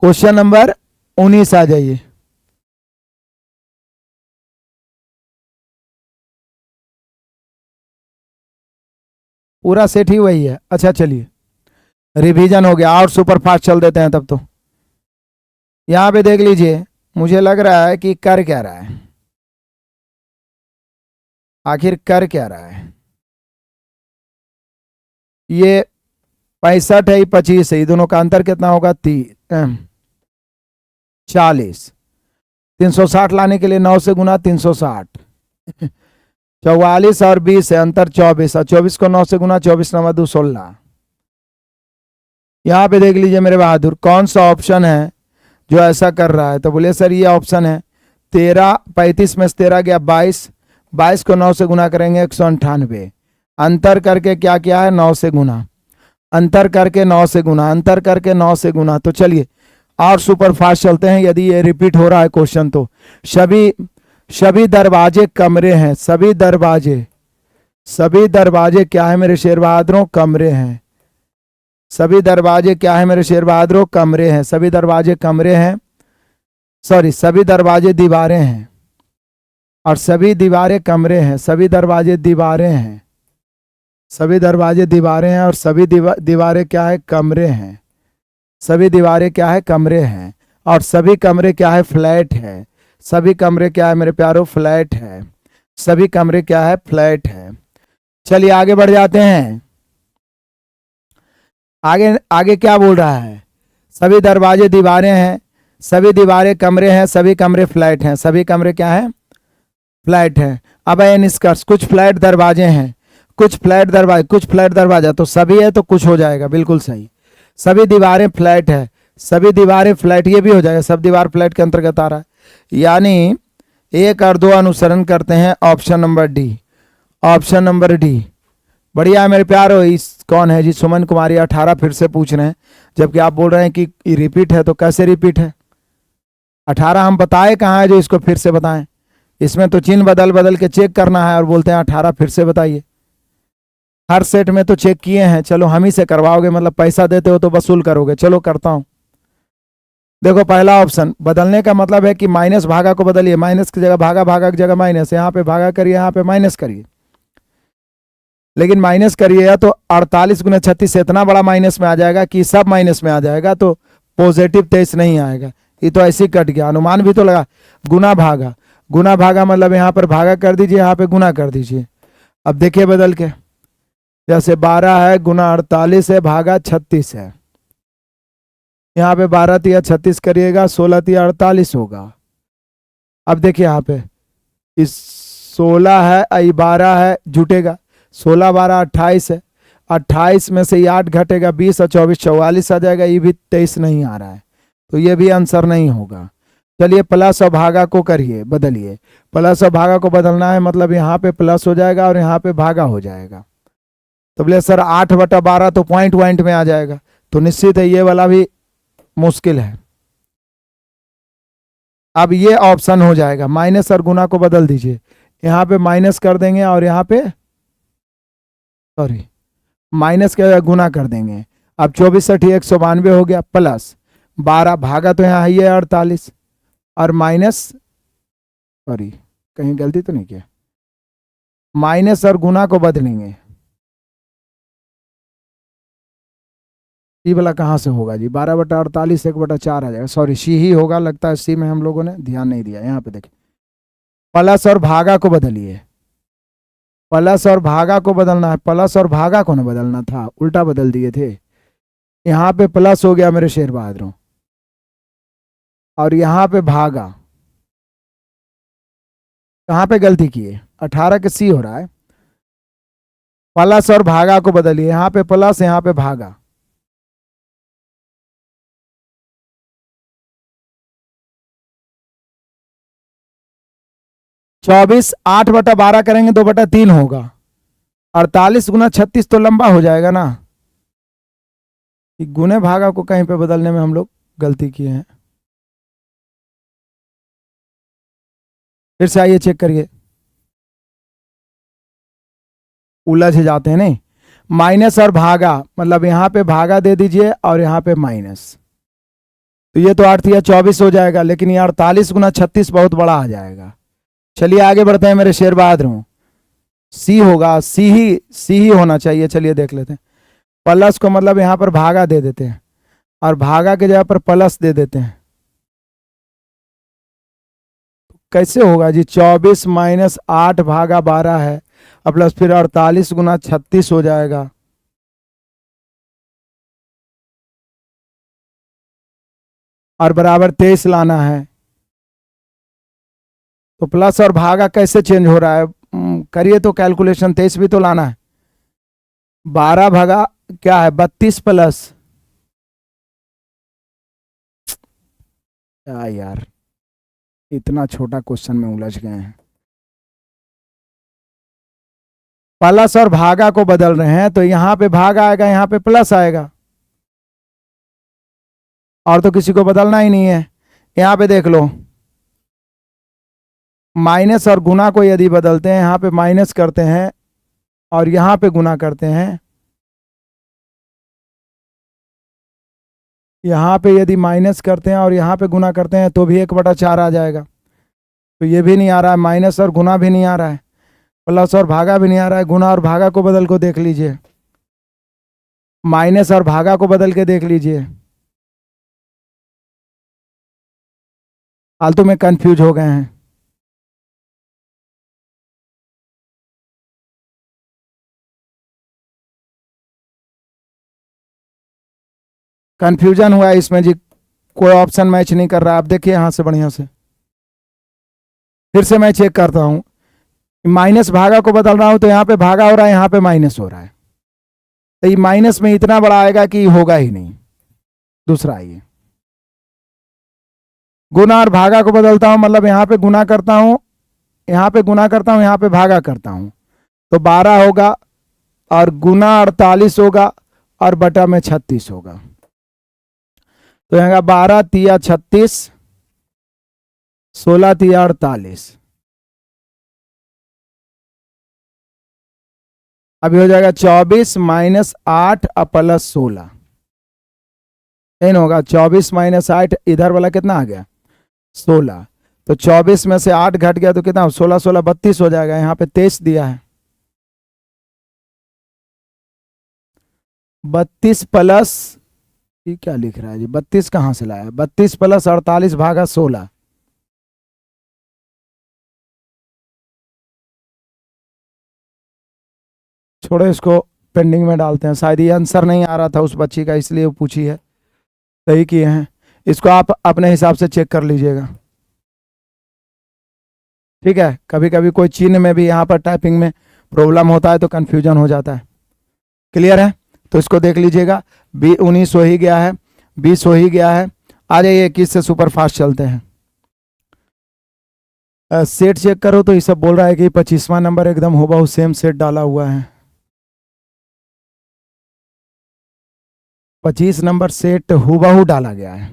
क्वेश्चन नंबर 19 आ जाइए। पूरा सेट ही वही है। अच्छा चलिए, रिवीजन हो गया और सुपर फास्ट चल देते हैं तब तो। यहां पे देख लीजिए, मुझे लग रहा है कि कर क्या रहा है, आखिर कर क्या रहा है। ये 65 है, 25 है, दोनों का अंतर कितना होगा 40। 360 लाने के लिए 9 से गुना 360 44 और 20 है, अंतर 24 और 24 को 9 से गुना 24 9 2 16। यहाँ पे देख लीजिए मेरे बहादुर, कौन सा ऑप्शन है जो ऐसा कर रहा है। तो बोले सर ये ऑप्शन है 13, 35 में से 13 गया 22, 22 को 9 से गुना करेंगे 198, अंतर करके क्या किया है 9 से गुना। अंतर करके 9 से गुना, अंतर करके 9 से गुना। तो चलिए और सुपर फास्ट चलते हैं, यदि ये रिपीट हो रहा है क्वेश्चन तो। सभी दरवाजे कमरे हैं, सभी दरवाजे क्या है मेरे शेर बहादुरों? कमरे हैं। सभी दरवाजे क्या है मेरे शेर बहादुरों? कमरे हैं। सभी दरवाजे कमरे हैं, सॉरी सभी दरवाजे दीवारें हैं, और सभी दीवारें कमरे हैं। सभी दरवाजे दीवारें हैं, सभी दरवाजे दीवारें हैं, और सभी दीवारें क्या है? कमरे हैं। सभी दीवारें क्या है? कमरे हैं। और सभी कमरे क्या है? फ्लैट है। सभी कमरे क्या है मेरे प्यारों? फ्लैट है। सभी कमरे क्या है? फ्लैट है। चलिए आगे बढ़ जाते हैं। आगे आगे क्या बोल रहा है? सभी दरवाजे दीवारें हैं, सभी दीवारें कमरे हैं, सभी कमरे फ्लैट हैं। सभी कमरे क्या है? फ्लैट है। अब है निष्कर्ष, कुछ फ्लैट दरवाजे हैं, कुछ फ्लैट दरवाजे, कुछ फ्लैट दरवाजा, तो सभी है तो कुछ हो जाएगा, बिल्कुल सही। सभी दीवारें फ्लैट है, सभी दीवारें फ्लैट, ये भी हो जाएगा, सब दीवार फ्लैट के अंतर्गत आ रहा है। यानी 1 और 2 अनुसरण करते हैं option number D, option number D. बढ़िया है मेरे प्यारो। इस कौन है जी? सुमन कुमारी 18 फिर से पूछ रहे हैं, जबकि आप बोल रहे हैं कि रिपीट है, तो कैसे रिपीट है? 18 हम बताए कहाँ है जो इसको फिर से बताएं? इसमें तो चिन्ह बदल बदल के चेक करना है और बोलते हैं 18 फिर से बताइए। हर सेट में तो चेक किए हैं, चलो हम ही से करवाओगे, मतलब पैसा देते हो तो वसूल करोगे। चलो करता हूं। देखो पहला ऑप्शन, बदलने का मतलब है कि माइनस भागा को बदलिए, माइनस की जगह भागा, भागा की जगह माइनस, यहाँ पे भागा करिए, यहाँ पे माइनस करिए। लेकिन माइनस करिएगा तो 48 गुना 36 से इतना बड़ा माइनस में आ जाएगा कि सब माइनस में आ जाएगा, तो पॉजिटिव 23 नहीं आएगा। ये तो ऐसे ही कट गया, अनुमान भी तो लगा। गुना भागा, गुना भागा मतलब यहाँ पर भागा कर दीजिए, यहाँ पे गुना कर दीजिए। अब देखिए बदल के, जैसे 12 है गुना 48 है भागा 36 है, यहाँ पे 12 तिया 36 करिएगा, 16 तिया 48 होगा। अब देखिए यहाँ पे इस 16 है, 12 है, जुटेगा, 16 12 28 है, 28 में से ये 8 घटेगा, 20 और 24 44 आ जाएगा। ये भी 23 नहीं आ रहा है, तो ये भी आंसर नहीं होगा। चलिए प्लस और भागा को करिए, बदलिए। प्लस और भागा को बदलना है मतलब यहाँ पे प्लस हो जाएगा और यहाँ पे भागा हो जाएगा। तो बोले सर 8/12 तो पॉइंट पॉइंट में आ जाएगा, तो निश्चित है ये वाला भी मुश्किल है। अब ये ऑप्शन हो जाएगा, माइनस और गुना को बदल दीजिए, यहाँ पे माइनस कर देंगे और यहाँ पे सॉरी माइनस के गुना कर देंगे। अब 24 × 192 हो गया, प्लस 12 भागा तो यहाँ है 48 और माइनस, सॉरी कहीं गलती तो नहीं किया, माइनस और गुना को बदलेंगे। सी वाला कहाँ से होगा जी? 12/48 1/4 आ जाएगा, सॉरी सी ही होगा लगता है, सी में हम लोगों ने ध्यान नहीं दिया। यहाँ पे देखिए प्लस और भागा को बदलिए, प्लस और भागा को बदलना है, प्लस और भागा को ना बदलना था, उल्टा बदल दिए थे। यहाँ पे प्लस हो गया मेरे शेर बहादुरों, और यहाँ पे भागा, कहाँ पे गलती किए? 18 के सी हो रहा है, प्लस और भागा को बदलिए, यहाँ पे प्लस यहाँ पे भागा। चौबीस 8/12 करेंगे 2/3 होगा, 48 गुना 36 तो लंबा हो जाएगा ना। गुने भागा को कहीं पे बदलने में हम लोग गलती किए हैं। फिर से आइए चेक करिए, उलझ जाते हैं नहीं। माइनस और भागा मतलब यहाँ पे भागा दे दीजिए और यहाँ पे माइनस, तो ये तो 8 या 24 हो जाएगा, लेकिन ये 48 गुना 36 बहुत बड़ा आ जाएगा। चलिए आगे बढ़ते हैं मेरे शेर बहादुर। सी होगा, सी ही होना चाहिए। चलिए देख लेते हैं। प्लस को मतलब यहाँ पर भागा दे देते हैं और भागा के जगह पर प्लस दे देते हैं, कैसे होगा जी? 24 - 8 भागा 12 है, और प्लस फिर 48 गुना 36 हो जाएगा, और बराबर 23 लाना है। तो प्लस और भागा कैसे चेंज हो रहा है? करिए तो कैलकुलेशन, 23 भी तो लाना है। 12 भागा क्या है? 32 प्लस, क्या यार, इतना छोटा क्वेश्चन में उलझ गए हैं। प्लस और भागा को बदल रहे हैं, तो यहां पे भाग आएगा, यहां पे प्लस आएगा, और तो किसी को बदलना ही नहीं है। यहां पे देख लो, माइनस और गुना को यदि बदलते हैं, यहां पे माइनस करते हैं और यहां पे गुना करते हैं, यहां पे यदि माइनस करते हैं और यहां पे गुना करते हैं तो भी 1/4 आ जाएगा। तो ये भी नहीं आ रहा है, माइनस और गुना भी नहीं आ रहा है, प्लस और भागा भी नहीं आ रहा है। गुना और भागा को बदल को देख लीजिए, माइनस और भागा को बदल के देख लीजिए। फालतू में कंफ्यूज हो गए हैं। कंफ्यूजन हुआ है इसमें जी, कोई ऑप्शन मैच नहीं कर रहा। आप देखिए यहां से बढ़िया से, फिर से मैं चेक करता हूं। माइनस भागा को बदल रहा हूं तो यहाँ पे भागा हो रहा है, यहाँ पे माइनस हो रहा है, तो ये माइनस में इतना बड़ा आएगा कि होगा ही नहीं। दूसरा आइए, गुना और भागा को बदलता हूं, मतलब यहाँ पे गुना करता हूं, यहाँ पे गुना करता हूं, यहाँ पे भागा करता हूं, तो 12 होगा, और गुना 48 होगा, और बटा में 36 होगा। तो यहाँ 12 तिया 36, 16 तिया 48, अभी हो जाएगा 24 माइनस 8 और प्लस 16, नहीं होगा। 24 माइनस 8, इधर वाला कितना आ गया 16, तो 24 में से 8 घट गया तो कितना, 16 16 32 हो जाएगा। यहाँ पे 23 दिया है, 32 प्लस, ये क्या लिख रहा है जी, 32 कहाँ से लाया, 32 प्लस 48 भागा 16, छोड़ो इसको, पेंडिंग में डालते हैं। शायद ये आंसर नहीं आ रहा था उस बच्ची का, इसलिए वो पूछी है। सही किए हैं, इसको आप अपने हिसाब से चेक कर लीजिएगा, ठीक है। कभी कभी कोई चिन्ह में भी यहाँ पर टाइपिंग में प्रॉब्लम होता है तो कंफ्यूजन हो जाता है। क्लियर है, तो इसको देख लीजिएगा। 19 हो ही गया है, 20 हो ही गया है। आ जाइए 21 से सुपर फास्ट चलते हैं। सेट चेक करो तो ये सब बोल रहा है कि 25वां नंबर एकदम हूबहू सेम सेट डाला हुआ है। 25 नंबर सेट हूबहू डाला गया है।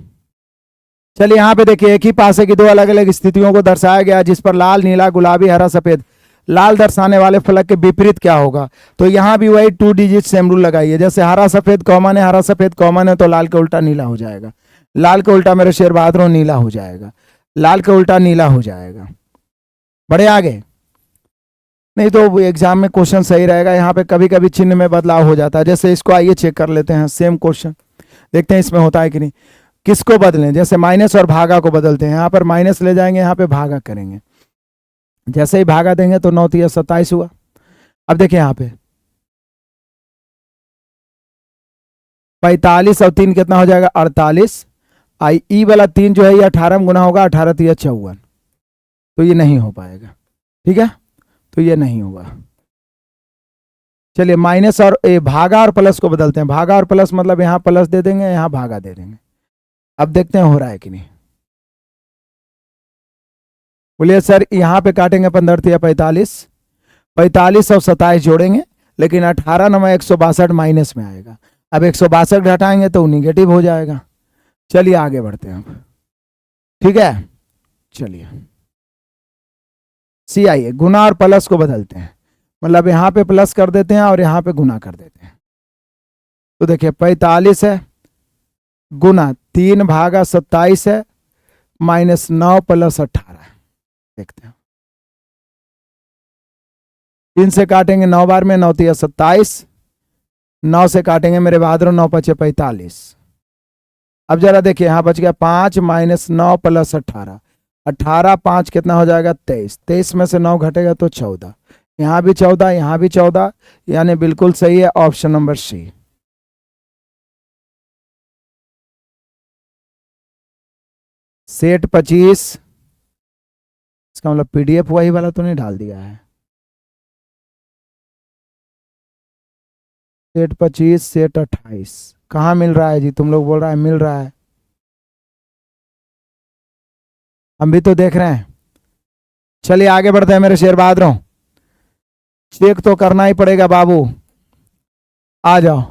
चलिए यहाँ पे देखिए, एक ही पासे की दो अलग अलग स्थितियों को दर्शाया गया जिस पर लाल नीला गुलाबी हरा सफेद। लाल दर्शाने वाले फलक के विपरीत क्या होगा, तो यहाँ भी वही 2 डिजिट सेम रूल लगाइए। जैसे हरा सफेद कॉमन है, हरा सफेद कॉमन है, तो लाल के उल्टा नीला हो जाएगा, लाल के उल्टा मेरे शेर बहादुर नीला हो जाएगा, लाल के उल्टा नीला हो जाएगा। बढ़े आगे, नहीं तो एग्जाम में क्वेश्चन सही रहेगा। यहाँ पे कभी कभी चिन्ह में बदलाव हो जाता है, जैसे इसको आइए चेक कर लेते हैं, सेम क्वेश्चन देखते हैं इसमें होता है कि नहीं। किसको बदलें, जैसे माइनस और भागा को बदलते हैं, यहाँ पर माइनस ले जाएंगे, यहाँ पे भागा करेंगे। जैसे ही भागा देंगे तो 9 तिया 27 हुआ। अब देखिए यहाँ पे 45 और 3 कितना हो जाएगा 48। आई ई वाला 3 जो है ये 18 में गुना होगा, 18 तिया 54, तो ये नहीं हो पाएगा, ठीक है, तो ये नहीं होगा। चलिए माइनस और भागा और प्लस को बदलते हैं। भागा और प्लस मतलब यहाँ प्लस दे देंगे, यहाँ भागा दे देंगे। अब देखते हैं हो रहा है कि नहीं। बोलिए सर, यहाँ पे काटेंगे 15 तिया 45, 45 और 27 जोड़ेंगे, लेकिन 18 नमा 162 माइनस में आएगा। अब 162 घटाएंगे तो निगेटिव हो जाएगा। चलिए आगे बढ़ते हैं अब, ठीक है। चलिए सी आइए, गुना और प्लस को बदलते हैं, मतलब यहाँ पे प्लस कर देते हैं और यहाँ पे गुना कर देते हैं। तो देखिए 45 है गुना 3 भागा 27 है, माइनस 9 प्लस 18 है। देखते हैं, 3 से काटेंगे 9 बार में, 9 तिया 27, 9 से काटेंगे मेरे बहादुर, 9 पचे 45। अब जरा देखिए यहाँ बच गया 5 माइनस 9 प्लस 18, 18 5 कितना हो जाएगा 23, 23 में से 9 घटेगा तो 14, यहाँ भी 14, यहाँ भी 14, यानी बिल्कुल सही है ऑप्शन नंबर सी। सेट 25, इसका मतलब पीडीएफ वही वाला तो नहीं डाल दिया है। सेट 25 सेट 28 कहाँ मिल रहा है जी, तुम लोग बोल रहा है मिल रहा है, हम भी तो देख रहे हैं। चलिए आगे बढ़ते हैं मेरे शेर बहादुरों। चेक तो करना ही पड़ेगा बाबू। आ जाओ।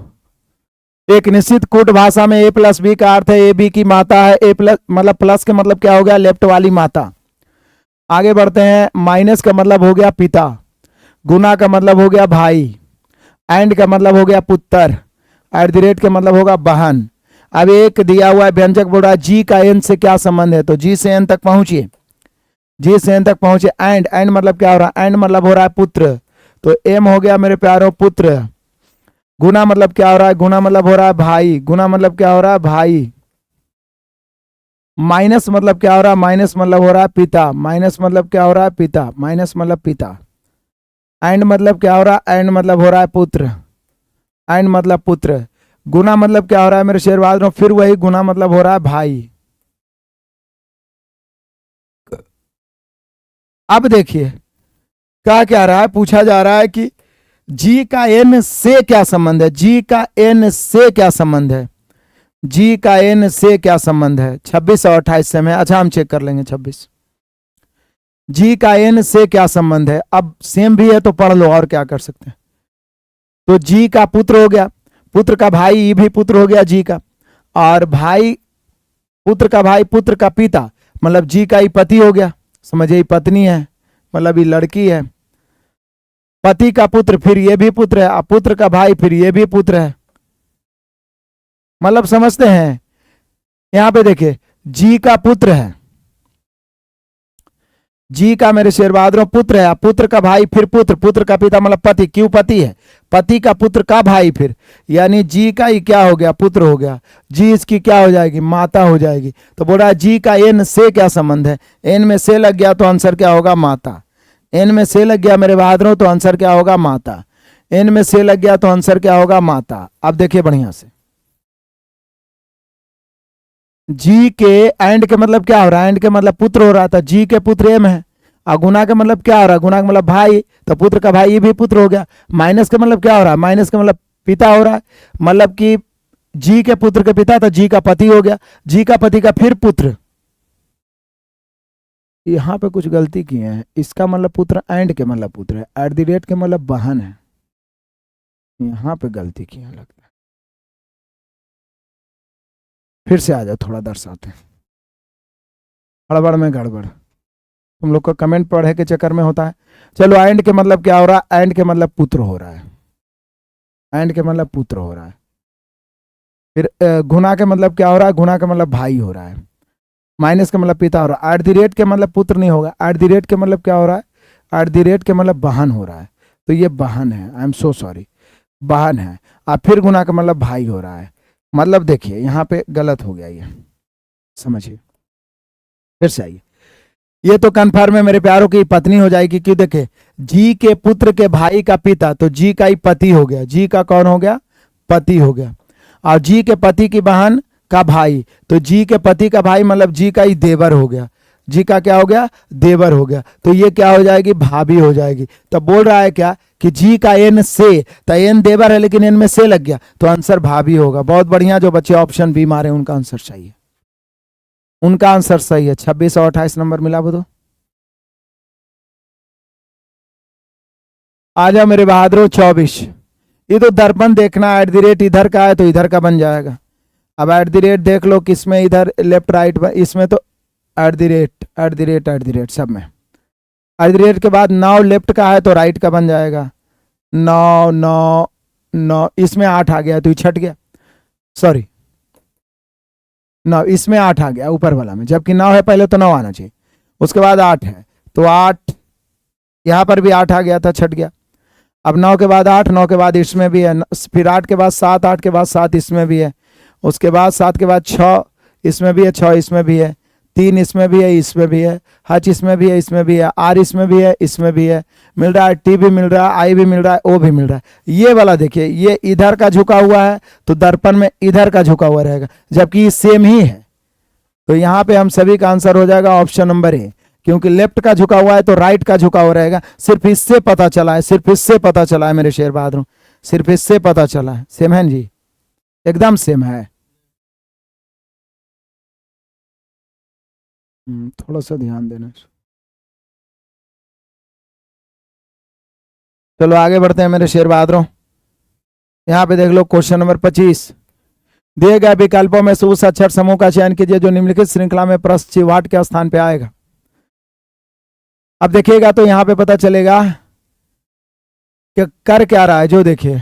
एक निश्चित कूट भाषा में ए प्लस बी का अर्थ है ए बी की माता है। ए प्लस मतलब प्लस के मतलब क्या हो गया, लेफ्ट वाली माता। आगे बढ़ते हैं। माइनस का मतलब हो गया पिता, गुना का मतलब हो गया भाई, एंड का मतलब हो गया पुत्र, एट द रेट का मतलब होगा बहन। अब एक दिया हुआ है व्यंजक बोल रहा है जी का एन से क्या संबंध है, तो जी से एन तक पहुंचिए, जी से एन तक पहुंचे। एंड एंड मतलब क्या हो रहा है, एंड मतलब हो रहा है पुत्र, तो एम हो गया मेरे प्यारों पुत्र। गुना मतलब क्या हो रहा है, गुना मतलब हो रहा है भाई, गुना मतलब क्या हो रहा है भाई। माइनस मतलब क्या हो रहा है, माइनस मतलब हो रहा है पिता, माइनस मतलब क्या हो रहा है पिता, माइनस मतलब पिता। एंड मतलब क्या हो रहा है, एंड मतलब हो रहा है पुत्र, एंड मतलब पुत्र। गुना मतलब क्या हो रहा है मेरे शेर बहादुर, फिर वही गुना मतलब हो रहा है भाई। अब देखिए क्या क्या रहा है, पूछा जा रहा है कि जी का एन से क्या संबंध है, जी का एन से क्या संबंध है, जी का एन से क्या संबंध है। 26 और 28 से में, अच्छा हम चेक कर लेंगे 26। जी का एन से क्या संबंध है, अब सेम भी है तो पढ़ लो और क्या कर सकते हैं। तो जी का पुत्र हो गया, पुत्र का भाई ये भी पुत्र हो गया जी का, और भाई पुत्र का भाई पुत्र का पिता मतलब जी का ही पति हो गया, समझिए पत्नी है मतलब ये लड़की है। पति का पुत्र फिर ये भी पुत्र है, और पुत्र का भाई फिर ये भी पुत्र है, मतलब समझते हैं। यहां पे देखिए जी का पुत्र है, जी का मेरे शेर बहादुर पुत्र है, पुत्र का भाई फिर पुत्र, पुत्र का पिता मतलब पति, क्यों पति है, पति का पुत्र का भाई फिर, यानी जी का ही क्या हो गया पुत्र हो गया, जी इसकी क्या हो जाएगी माता हो जाएगी। तो बोल रहा है जी का एन से क्या संबंध है, एन में से लग गया तो आंसर क्या होगा माता, एन में से लग गया मेरे बहादुरों तो आंसर क्या होगा माता, एन में से लग गया तो आंसर क्या होगा माता। अब देखिए बढ़िया से, जी के एंड के मतलब क्या हो रहा है, एंड के मतलब पुत्र हो रहा था, जी के पुत्र एम है, और गुना का मतलब क्या हो रहा है, गुना का मतलब भाई, तो पुत्र का भाई ये भी पुत्र हो गया। माइनस का मतलब क्या हो रहा है, माइनस का मतलब पिता हो रहा है, मतलब कि जी के पुत्र के पिता तो जी का पति हो गया, जी का पति का फिर पुत्र। यहाँ पे कुछ गलती की है, इसका मतलब पुत्र एंड के मतलब पुत्र है, एट द रेट के मतलब बहन है, यहाँ पे गलती की है लगता है। फिर से आ जाओ थोड़ा दर्शाते हैं, गड़बड़ में गड़बड़ तुम लोग का कमेंट पढ़े के चक्कर में होता है। चलो एंड के मतलब क्या हो रहा है, एंड के मतलब पुत्र हो रहा है, एंड के मतलब पुत्र हो रहा है। फिर गुना के मतलब क्या हो रहा है, गुना का मतलब भाई हो रहा है, माइनस का मतलब पिता हो रहा है, एट द रेट के मतलब पुत्र नहीं होगा, एट द रेट के मतलब क्या हो रहा है, एट द रेट के मतलब बहन हो रहा है, तो ये बहन है, आई एम सो सॉरी बहन है। और फिर गुना का मतलब भाई हो रहा है, मतलब देखिए यहाँ पे गलत हो गया ये, समझिए। फिर से आइए, ये तो कन्फर्म है मेरे प्यारों की पत्नी हो जाएगी, क्यों देखे जी के पुत्र के भाई का पिता तो जी का ही पति हो गया, जी का कौन हो गया पति हो गया, और जी के पति की बहन का भाई तो जी के पति का भाई मतलब जी का ही देवर हो गया, जी का क्या हो गया देवर हो गया, तो ये क्या हो जाएगी भाभी हो जाएगी। तो बोल रहा है क्या कि जी का एन से, तो एन देवर है लेकिन एन में से लग गया तो आंसर भाभी होगा। बहुत बढ़िया, जो बच्चे ऑप्शन बी मारे उनका आंसर सही है, उनका आंसर सही है। 26 और 28 नंबर मिला वो तो। आ जाओ मेरे बहादुर 24। ये तो दर्पण देखना, एट द रेट इधर का है तो इधर का बन जाएगा। अब एट द रेट देख लो किसमें, इधर लेफ्ट राइट इसमें तो at the rate at the rate at the rate सब में एट द रेट के बाद नौ लेफ्ट का है तो राइट का बन जाएगा। नौ नौ नौ इसमें 8 आ गया तो ये छट गया, सॉरी 9 इसमें 8 आ गया ऊपर वाला में, जबकि 9 है पहले तो 9 आना चाहिए, उसके बाद 8 है तो 8, यहाँ पर भी 8 आ गया था छट गया। अब 9 के बाद 8, 9 के बाद इसमें भी है, फिर 8 के बाद 7, 8 के बाद 7 इसमें भी है, उसके बाद 7 के बाद 6 इसमें भी है, 6 इसमें भी है, 3 इसमें भी है, इसमें भी है, हच इसमें भी है, इसमें भी है, आर इसमें भी है, इसमें भी है, मिल रहा है, टी भी मिल रहा है, आई भी मिल रहा है, ओ भी मिल रहा है। ये वाला देखिए ये इधर का झुका हुआ है तो दर्पण में इधर का झुका हुआ रहेगा, जबकि ये सेम ही है। तो यहाँ पे हम सभी का आंसर हो जाएगा ऑप्शन नंबर ए, क्योंकि लेफ्ट का झुका हुआ है तो राइट का झुका हुआ रहेगा। सिर्फ इससे पता चला है, सिर्फ इससे पता चला है मेरे शेर बहादुर, सिर्फ इससे पता चला है। सेम है जी, एकदम सेम है। थोड़ा सा ध्यान देना। चलो आगे बढ़ते हैं मेरे शेर बहादुरों। यहाँ पे देख लो क्वेश्चन नंबर 25। दिए गए विकल्पों में से उस अक्षर समूह का चयन कीजिए जो निम्नलिखित श्रृंखला में प्रश्न चिह्वाट के स्थान पे आएगा। अब देखिएगा तो यहाँ पे पता चलेगा कि कर क्या रहा है। जो देखिए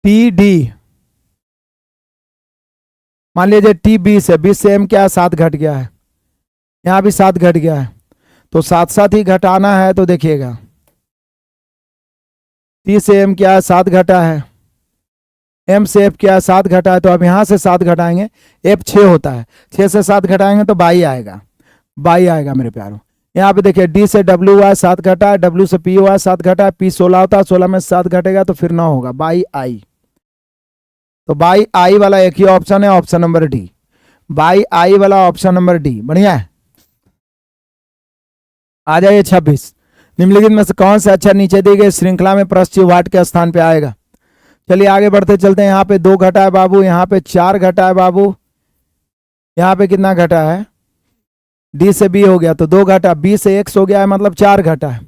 टी डी, मान लीजिए टी 20 है, 20 से एम क्या है 7 घट गया है, यहाँ भी 7 घट गया है, तो साथ साथ ही घटाना है। तो देखिएगा टी से एम क्या है 7 घटा है, एम से एफ क्या है 7 घटा है, तो अब यहाँ से 7 घटाएंगे, एफ 6 होता है, 6 से 7 घटाएंगे तो 22 आएगा, 22 आएगा मेरे प्यारों। यहाँ पे देखिए डी से डब्ल्यू हुआ है 7 घटा है, डब्ल्यू से पी हुआ है 7 घटा है, पी 16 होता है, 16 में 7 घटेगा तो फिर 9 होगा, 22 आई। तो 22 आई वाला एक ही ऑप्शन है, ऑप्शन नंबर डी। 22 आई वाला ऑप्शन नंबर डी बढ़िया है। आ जाइए 26। निम्नलिखित में से कौन सा अक्षर नीचे दी गई श्रृंखला में प्रश्न चिह्वाट के स्थान पे आएगा। चलिए आगे बढ़ते चलते हैं। यहाँ पे 2 घटा है बाबू, यहाँ पे 4 घटा है बाबू, यहाँ पे कितना घटा है, डी से बी हो गया तो 2 घटा, बी से एक्स हो गया है मतलब 4 घटा है,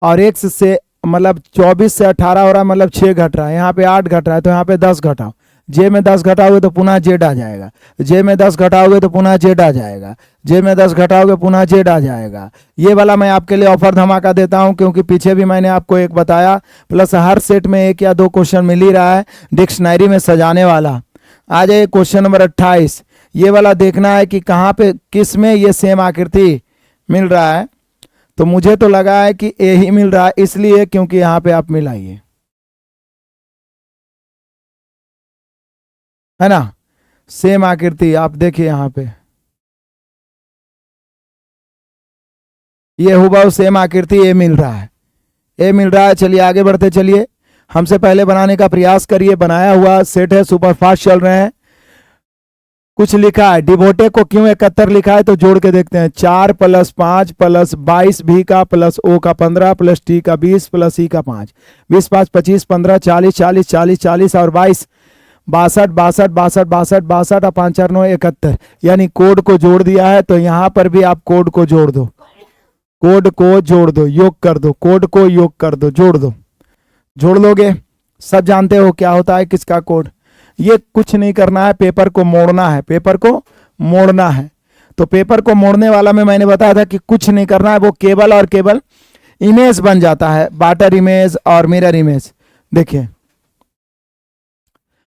और एक्स से मतलब 24 से 18 हो रहा है मतलब 6 घट रहा है, यहाँ पे 8 घट रहा है तो यहाँ पे 10 घटाओ, जे में 10 घटाओगे तो पुनः जेड आ जाएगा, जे में 10 घटाओगे तो पुनः जेड आ जाएगा, जे में 10 घटाओगे पुनः जेड आ जाएगा। ये वाला मैं आपके लिए ऑफर धमाका देता हूं क्योंकि पीछे भी मैंने आपको एक बताया, प्लस हर सेट में 1 या 2 क्वेश्चन मिल ही रहा है डिक्शनरी में सजाने वाला। आ जाइए क्वेश्चन नंबर 28। ये वाला देखना है कि कहाँ पे किस में ये सेम आकृति मिल रहा है। तो मुझे तो लगा है कि ए ही मिल रहा है, इसलिए क्योंकि यहाँ पे आप मिलाइए, है ना, सेम आकृति आप देखिए यहाँ पे ये हुबहू सेम आकृति ए मिल रहा है, ए मिल रहा है। चलिए आगे बढ़ते चलिए, हमसे पहले बनाने का प्रयास करिए, बनाया हुआ सेट है, सुपर फास्ट चल रहे हैं। कुछ लिखा है, डिवोटे को क्यों 71 लिखा है तो जोड़ के देखते हैं। 4 + 5 + 22 भी का प्लस ओ का 15 प्लस टी का 20 प्लस ई का 5, 20 5 25 15 40 40 40 40 और 22 62 62 62 62 62 और 5 4 9 71, यानी कोड को जोड़ दिया है। तो यहाँ पर भी आप कोड को जोड़ दो, कोड को जोड़ दो, योग कर दो, कोड को योग कर दो, जोड़ दो, जोड़ लोगे। सब जानते हो क्या होता है किसका कोड। ये कुछ नहीं करना है, पेपर को मोड़ना है, पेपर को मोड़ना है। तो पेपर को मोड़ने वाला में मैंने बताया था कि कुछ नहीं करना है, वो केवल और केवल इमेज बन जाता है, बाटर इमेज और मिरर इमेज। देखिए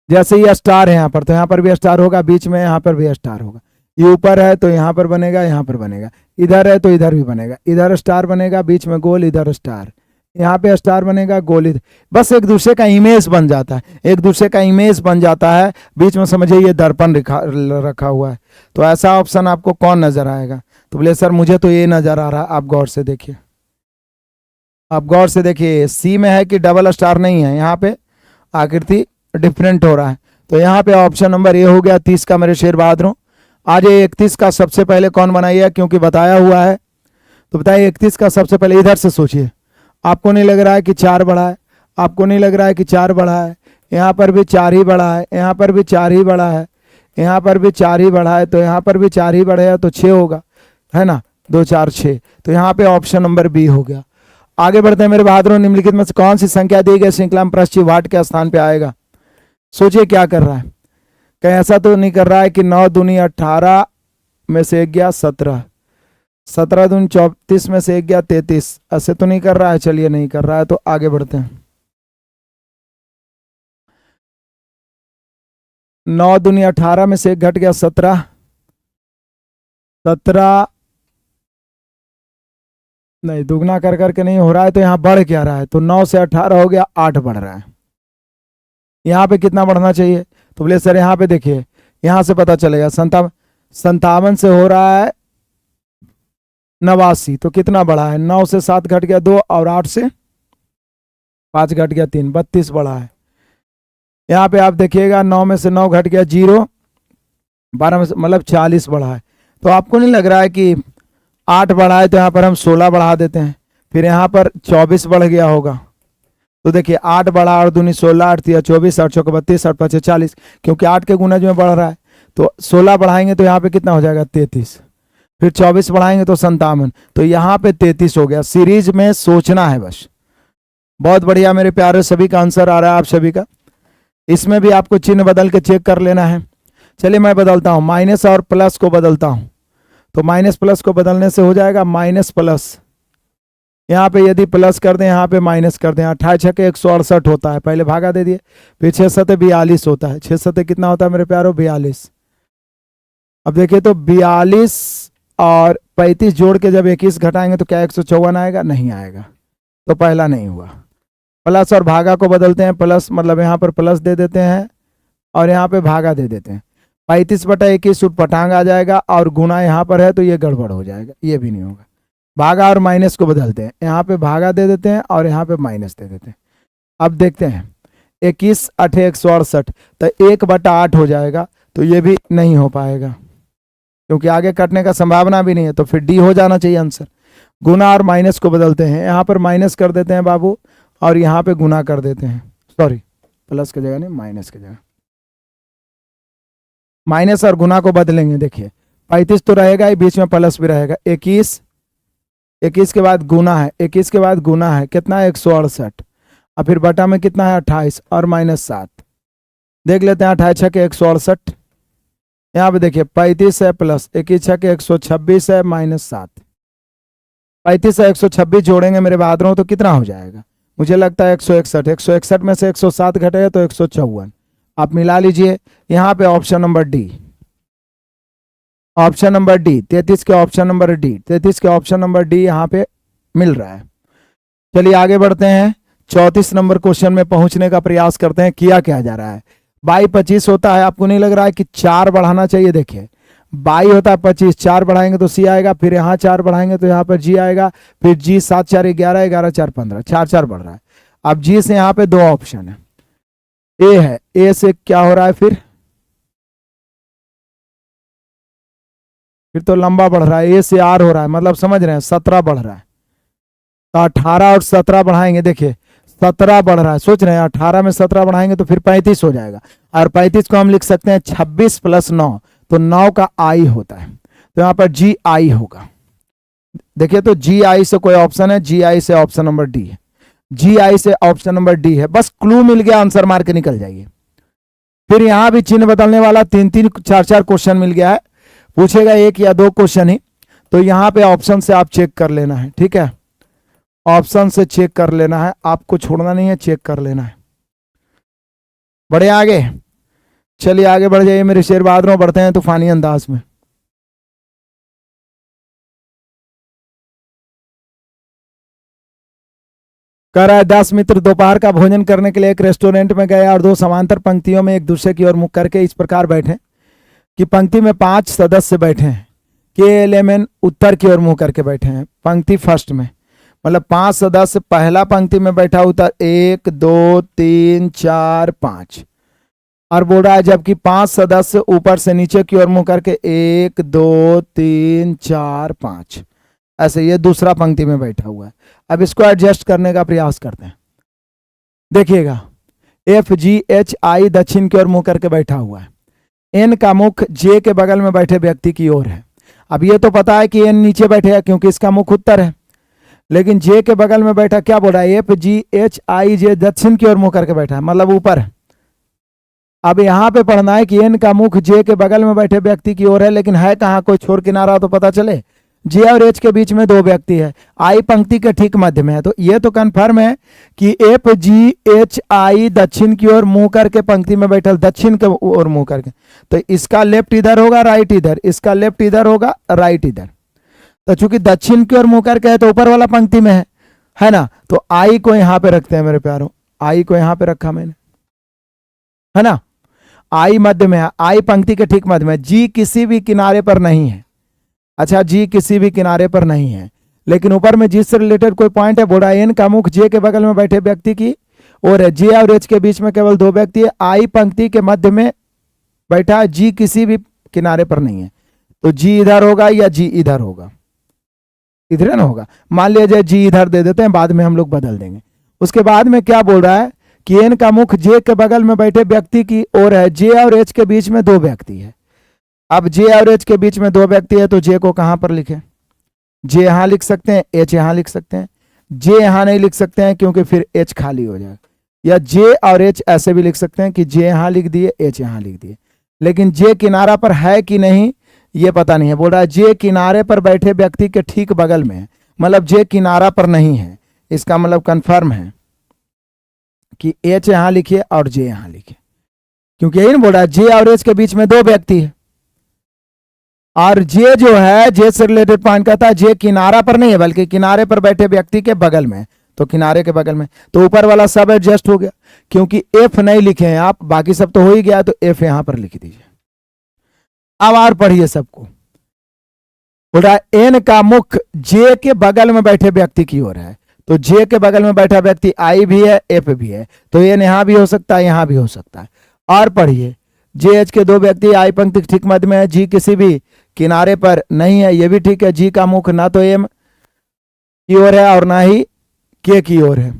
जैसे ये स्टार है यहाँ पर, तो यहाँ पर भी स्टार होगा, बीच में यहाँ पर भी स्टार होगा, ये ऊपर है तो यहाँ पर बनेगा, यहाँ पर बनेगा, इधर है तो इधर भी बनेगा, इधर स्टार बनेगा, बीच में गोल, इधर स्टार, यहाँ पे स्टार बनेगा, गोल इधर, बस एक दूसरे का इमेज बन जाता है, एक दूसरे का इमेज बन जाता है। बीच में समझिए ये दर्पण रखा हुआ है। तो ऐसा ऑप्शन आपको कौन नजर आएगा। तो बोले सर मुझे तो ये नजर आ रहा है। आप गौर से देखिए, आप गौर से देखिए, सी में है कि डबल स्टार नहीं है, यहाँ पे आकृति डिफरेंट हो रहा है। तो यहाँ पे ऑप्शन नंबर ए हो गया 30 का मेरे शेर बहादुरों। आज 31 का सबसे पहले कौन बनाइए, क्योंकि बताया हुआ है। तो बताइए 31 का सबसे पहले, इधर से सोचिए, आपको नहीं लग रहा है कि 4 बढ़ा है, आपको नहीं लग रहा है कि 4 बढ़ा है, यहाँ पर भी 4 ही बढ़ा है, यहाँ पर भी 4 ही बढ़ा है, यहाँ पर भी 4 ही बढ़ा है, तो यहाँ पर भी 4 ही बढ़ेगा तो 6 होगा, है ना, 2 4 6। तो यहाँ पे ऑप्शन नंबर बी हो गया। आगे बढ़ते हैं मेरे बहादुरों। निम्नलिखित में से कौन सी संख्या दी गई श्रृंखला में प्रश्न चिह्वाट के स्थान पे आएगा। सोचिए क्या कर रहा है, कहीं ऐसा तो नहीं कर रहा है कि 9 दूनी 18 में से 1 गया 17, 17 दूनी 34 में से 1 गया 33, ऐसे तो नहीं कर रहा है। चलिए नहीं कर रहा है तो आगे बढ़ते हैं। 9 दूनी 18 में से 1 घट गया 17, 17 नहीं, दुगना कर करके नहीं हो रहा है, तो यहाँ बढ़ क्या रहा है, तो 9 से 18 हो गया, 8 बढ़ रहा है। यहाँ पे कितना बढ़ना चाहिए, तो बोले सर यहाँ पे देखिए, यहाँ से पता चलेगा 57 से हो रहा है 89, तो कितना बढ़ा है, 9 से 7 घट गया 2 और 8 से 5 घट गया 3, 32 बढ़ा है। यहाँ पे आप देखिएगा 9 में से 9 घट गया 0, 12 में से मतलब 40 बढ़ा है। तो आपको नहीं लग रहा है कि 8 बढ़ा है, तो यहाँ पर हम 16 बढ़ा देते हैं, फिर यहाँ पर 24 बढ़ गया होगा। तो देखिए 8 बढ़ा और दूनी 16, 8 3 24, 8 चौके 32, 8 5 40, क्योंकि 8 के गुणज में बढ़ रहा है। तो 16 बढ़ाएंगे तो यहाँ पे कितना हो जाएगा 33। फिर 24 बढ़ाएंगे तो 57, तो यहाँ पे 33 हो गया। सीरीज में सोचना है बस। बहुत बढ़िया मेरे प्यारे, सभी का आंसर आ रहा है आप सभी का। इसमें भी आपको चिन्ह बदल के चेक कर लेना है। चलिए मैं बदलता हूँ, माइनस और प्लस को बदलता हूँ। तो माइनस प्लस को बदलने से हो जाएगा माइनस प्लस, यहाँ पे यदि प्लस कर दें, यहाँ पे माइनस कर दें। 28 छके 168 होता है, पहले भागा दे दिए। फिर 6 सते 42 होता है। 6 सते कितना होता है मेरे प्यारो? 42। अब देखिए तो 42 और 35 जोड़ के जब 21 घटाएंगे तो क्या 154 आएगा? नहीं आएगा, तो पहला नहीं हुआ। प्लस और भागा को बदलते हैं, प्लस मतलब यहाँ पर प्लस दे देते हैं और यहाँ पे भागा दे देते हैं। 35/21 उठपटांग आ जाएगा और गुना यहाँ पर है तो ये गड़बड़ हो जाएगा, ये भी नहीं होगा। भागा और माइनस को बदलते हैं, यहाँ पे भागा दे देते हैं और यहाँ पे माइनस दे देते हैं। अब देखते हैं 21 8 168, तो 1/8 हो जाएगा, तो ये भी नहीं हो पाएगा क्योंकि आगे कटने का संभावना भी नहीं है, तो फिर डी हो जाना चाहिए आंसर। गुना और माइनस को बदलते हैं, यहाँ पर माइनस कर देते हैं बाबू और यहाँ पे गुना कर देते हैं, सॉरी प्लस की जगह नहीं माइनस की जगह। माइनस और गुना को बदलेंगे, देखिए 35 तो रहेगा ही, बीच में प्लस भी रहेगा। 21 के बाद गुना है, 21 के बाद गुना है, कितना है? 168। और फिर बटा में कितना है? 28 और -7। देख लेते हैं 28 छके 168। यहाँ पे देखिए 35 है प्लस 21 छके 126 है -7। 35 से 126 जोड़ेंगे मेरे बहादुरों तो कितना हो जाएगा? मुझे लगता है 161। 161 में से 107 घटेगा तो 154। आप मिला लीजिए। यहाँ पे option number D, option number D 33 के ऑप्शन नंबर डी, 33 के ऑप्शन नंबर डी यहाँ पे मिल रहा है। चलिए आगे बढ़ते हैं, 34 नंबर क्वेश्चन में पहुंचने का प्रयास करते हैं। किया क्या जा रहा है? बाई 25 होता है, आपको नहीं लग रहा है कि 4 बढ़ाना चाहिए? देखिए बाई होता है 25, 4 बढ़ाएंगे तो सी आएगा, फिर यहाँ 4 बढ़ाएंगे तो यहाँ पर जी आएगा, फिर जी 7 4 11, 11 4 15, 4 4 बढ़ रहा है। अब जी से यहाँ पे 2 ऑप्शन है, ए है, ए से क्या हो रहा है? फिर तो लंबा बढ़ रहा है, ए से आर हो रहा है, मतलब समझ रहे हैं 17 बढ़ रहा है। तो 18 और 17 बढ़ाएंगे, देखिए 17 बढ़ रहा है, सोच रहे हैं 18 में 17 बढ़ाएंगे तो फिर 35 हो जाएगा। और 35 को हम लिख सकते हैं 26 + 9, तो 9 का आई होता है, तो यहाँ पर जी आई होगा। देखिए तो जी आई से कोई ऑप्शन है? जी आई से ऑप्शन नंबर डी है, जी आई से ऑप्शन नंबर डी है। बस क्लू मिल गया, आंसर मार के निकल जाइए। फिर यहाँ भी चिन्ह बदलने वाला 3-3 4-4 क्वेश्चन मिल गया है, पूछेगा 1 या 2 क्वेश्चन ही, तो यहाँ पे ऑप्शन से आप चेक कर लेना है, ठीक है? ऑप्शन से चेक कर लेना है, आपको छोड़ना नहीं है, चेक कर लेना है। बढ़े आगे, चलिए आगे बढ़ जाइए मेरे शेर बहादुरों, बढ़ते हैं तूफानी अंदाज में। कह रहा है 10 मित्र दोपहर का भोजन करने के लिए एक रेस्टोरेंट में गए और 2 समांतर पंक्तियों में एक दूसरे की ओर मुख करके इस प्रकार बैठे कि पंक्ति में 5 सदस्य बैठे हैं, के एलिमेंट उत्तर की ओर मुंह करके बैठे हैं। पंक्ति फर्स्ट में मतलब 5 सदस्य पहला पंक्ति में बैठा उत्तर 1 2 3 4 5, और बोल रहा है जबकि 5 सदस्य ऊपर से नीचे की ओर मुंह करके 1 2 3 4 5, ऐसे ये दूसरा पंक्ति में बैठा हुआ है। अब इसको एडजस्ट करने का प्रयास करते हैं। देखिएगा FGHI दक्षिण की ओर मुंह करके बैठा हुआ है, एन का मुख जे के बगल में बैठे व्यक्ति की ओर है। अब ये तो पता है कि एन नीचे बैठे है क्योंकि इसका मुख उत्तर है, लेकिन जे के बगल में बैठा क्या बोल रहा है? FGHI जे दक्षिण की ओर मुंह करके बैठा है, मतलब ऊपर है। अब यहाँ पे पढ़ना है कि एन का मुख जे के बगल में बैठे व्यक्ति की ओर है, लेकिन है कहाँ? कोई छोर किनारा तो पता चले। जे और एच के बीच में 2 व्यक्ति है, आई पंक्ति के ठीक मध्य में है, तो ये तो कन्फर्म है कि FGHI दक्षिण की ओर मुंह करके पंक्ति में बैठल, दक्षिण के ओर मुंह करके, तो इसका लेफ्ट इधर होगा, राइट इधर, इसका लेफ्ट इधर होगा, राइट इधर। तो चूंकि दक्षिण की ओर मुंह करके है तो ऊपर वाला पंक्ति में है ना, तो आई को यहां पे रखते हैं मेरे प्यारों, आई को यहां पे रखा मैंने, है ना? आई मध्य में है, आई पंक्ति के ठीक मध्य में। जी किसी भी किनारे पर नहीं है, अच्छा जी किसी भी किनारे पर नहीं है, लेकिन ऊपर में जी से रिलेटेड कोई पॉइंट है। बोला एन का मुख जे के बगल में बैठे व्यक्ति की और है, जे और एच के बीच में केवल 2 व्यक्ति है, आई पंक्ति के मध्य में बैठा है, जी किसी भी किनारे पर नहीं है, तो जी इधर होगा या जी इधर होगा? इधर ना होगा। मान लिया जी इधर दे देते हैं, बाद में हम लोग बदल देंगे। उसके बाद में क्या बोल रहा है कि एन का मुख जे के बगल में बैठे व्यक्ति की ओर है, जे और एच के बीच में 2 व्यक्ति है, अब जे और एच के बीच में दो व्यक्ति है तो जे को कहां पर लिखें? जे यहां लिख सकते हैं, एच यहां लिख सकते हैं। जे यहां नहीं लिख सकते हैं क्योंकि फिर एच खाली हो जाएगा, या जे और एच ऐसे भी लिख सकते हैं कि जे यहां लिख दिए, एच यहां लिख दिए, लेकिन जे किनारा पर है कि नहीं ये पता नहीं है। बोल रहा है जे किनारे पर बैठे व्यक्ति के ठीक बगल में है, मतलब जे किनारा पर नहीं है, इसका मतलब कंफर्म है कि एच यहां लिखिए और जे यहां लिखिए, क्योंकि यही ना बोल रहा है जे और एच के बीच में दो व्यक्ति है, और जे जो है जे से रिलेटेड पॉइंट कहता है जे किनारा पर नहीं है बल्कि किनारे पर बैठे व्यक्ति के बगल में, तो किनारे के बगल में, तो ऊपर वाला सब एडजस्ट हो गया, क्योंकि एफ नहीं लिखे हैं आप, बाकी सब तो हो ही गया, तो एफ यहां पर लिख दीजिए। अब और पढ़िए सबको। बोल रहा है एन का मुख जे के बगल में बैठे व्यक्ति की ओर है, तो जे के बगल में बैठा व्यक्ति आई भी है, एफ भी है, तो एन यहां भी हो सकता है, यहां भी हो सकता है। और पढ़िए जे एच के दो व्यक्ति आई पंक्ति ठीक मध्य में है, जी किसी भी किनारे पर नहीं है, ये भी ठीक है। जी का मुख ना तो एम की ओर है और ना ही के की ओर है,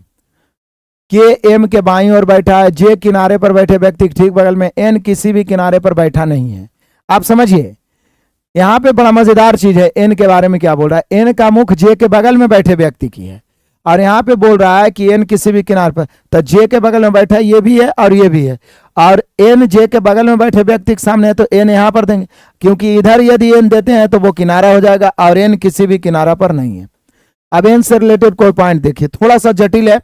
के एम के बाईं ओर बैठा है, जे किनारे पर बैठे व्यक्ति ठीक बगल में, एन किसी भी किनारे पर बैठा नहीं है। आप समझिए यहां पे बड़ा मजेदार चीज है, एन के बारे में क्या बोल रहा है, एन का मुख जे के बगल में बैठे व्यक्ति की है, और यहां पे बोल रहा है कि एन किसी भी किनारे पर, तो जे के बगल में बैठा है, ये भी है और ये भी है, और एन जे के बगल में बैठे व्यक्ति के सामने है, तो एन यहां पर देंगे, क्योंकि इधर यदि एन देते हैं तो वो किनारा हो जाएगा, और एन किसी भी किनारा पर नहीं है। अब एन से रिलेटेड कोई पॉइंट देखिए, थोड़ा सा जटिल है,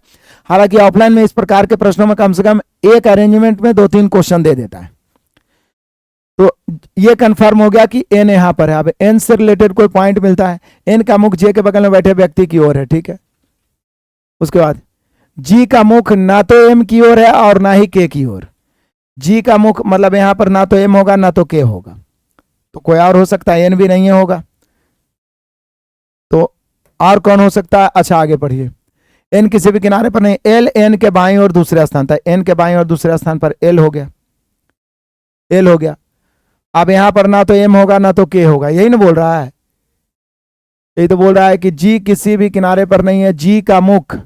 हालांकि ऑफलाइन में इस प्रकार के प्रश्नों में कम से कम एक अरेंजमेंट में 2-3 क्वेश्चन दे देता है, तो ये कंफर्म हो गया कि एन यहां पर है। अब एन से रिलेटेड कोई पॉइंट मिलता है, एन का मुख जे के बगल में बैठे व्यक्ति की ओर है, ठीक है। उसके बाद जी का मुख ना तो एम की ओर है और ना ही के की ओर, जी का मुख मतलब यहां पर ना तो एम होगा ना तो के होगा, तो कोई और हो सकता है, एन भी नहीं होगा, तो और कौन हो सकता है? अच्छा आगे पढ़िए, एन किसी भी किनारे पर नहीं, एल एन के बाईं ओर दूसरे स्थान था, एन के बाईं ओर दूसरे स्थान पर एल हो गया, एल हो गया। अब यहां पर ना तो एम होगा ना तो के होगा, यही ना बोल रहा है, यही तो बोल रहा है कि जी किसी भी किनारे पर नहीं है, जी का मुख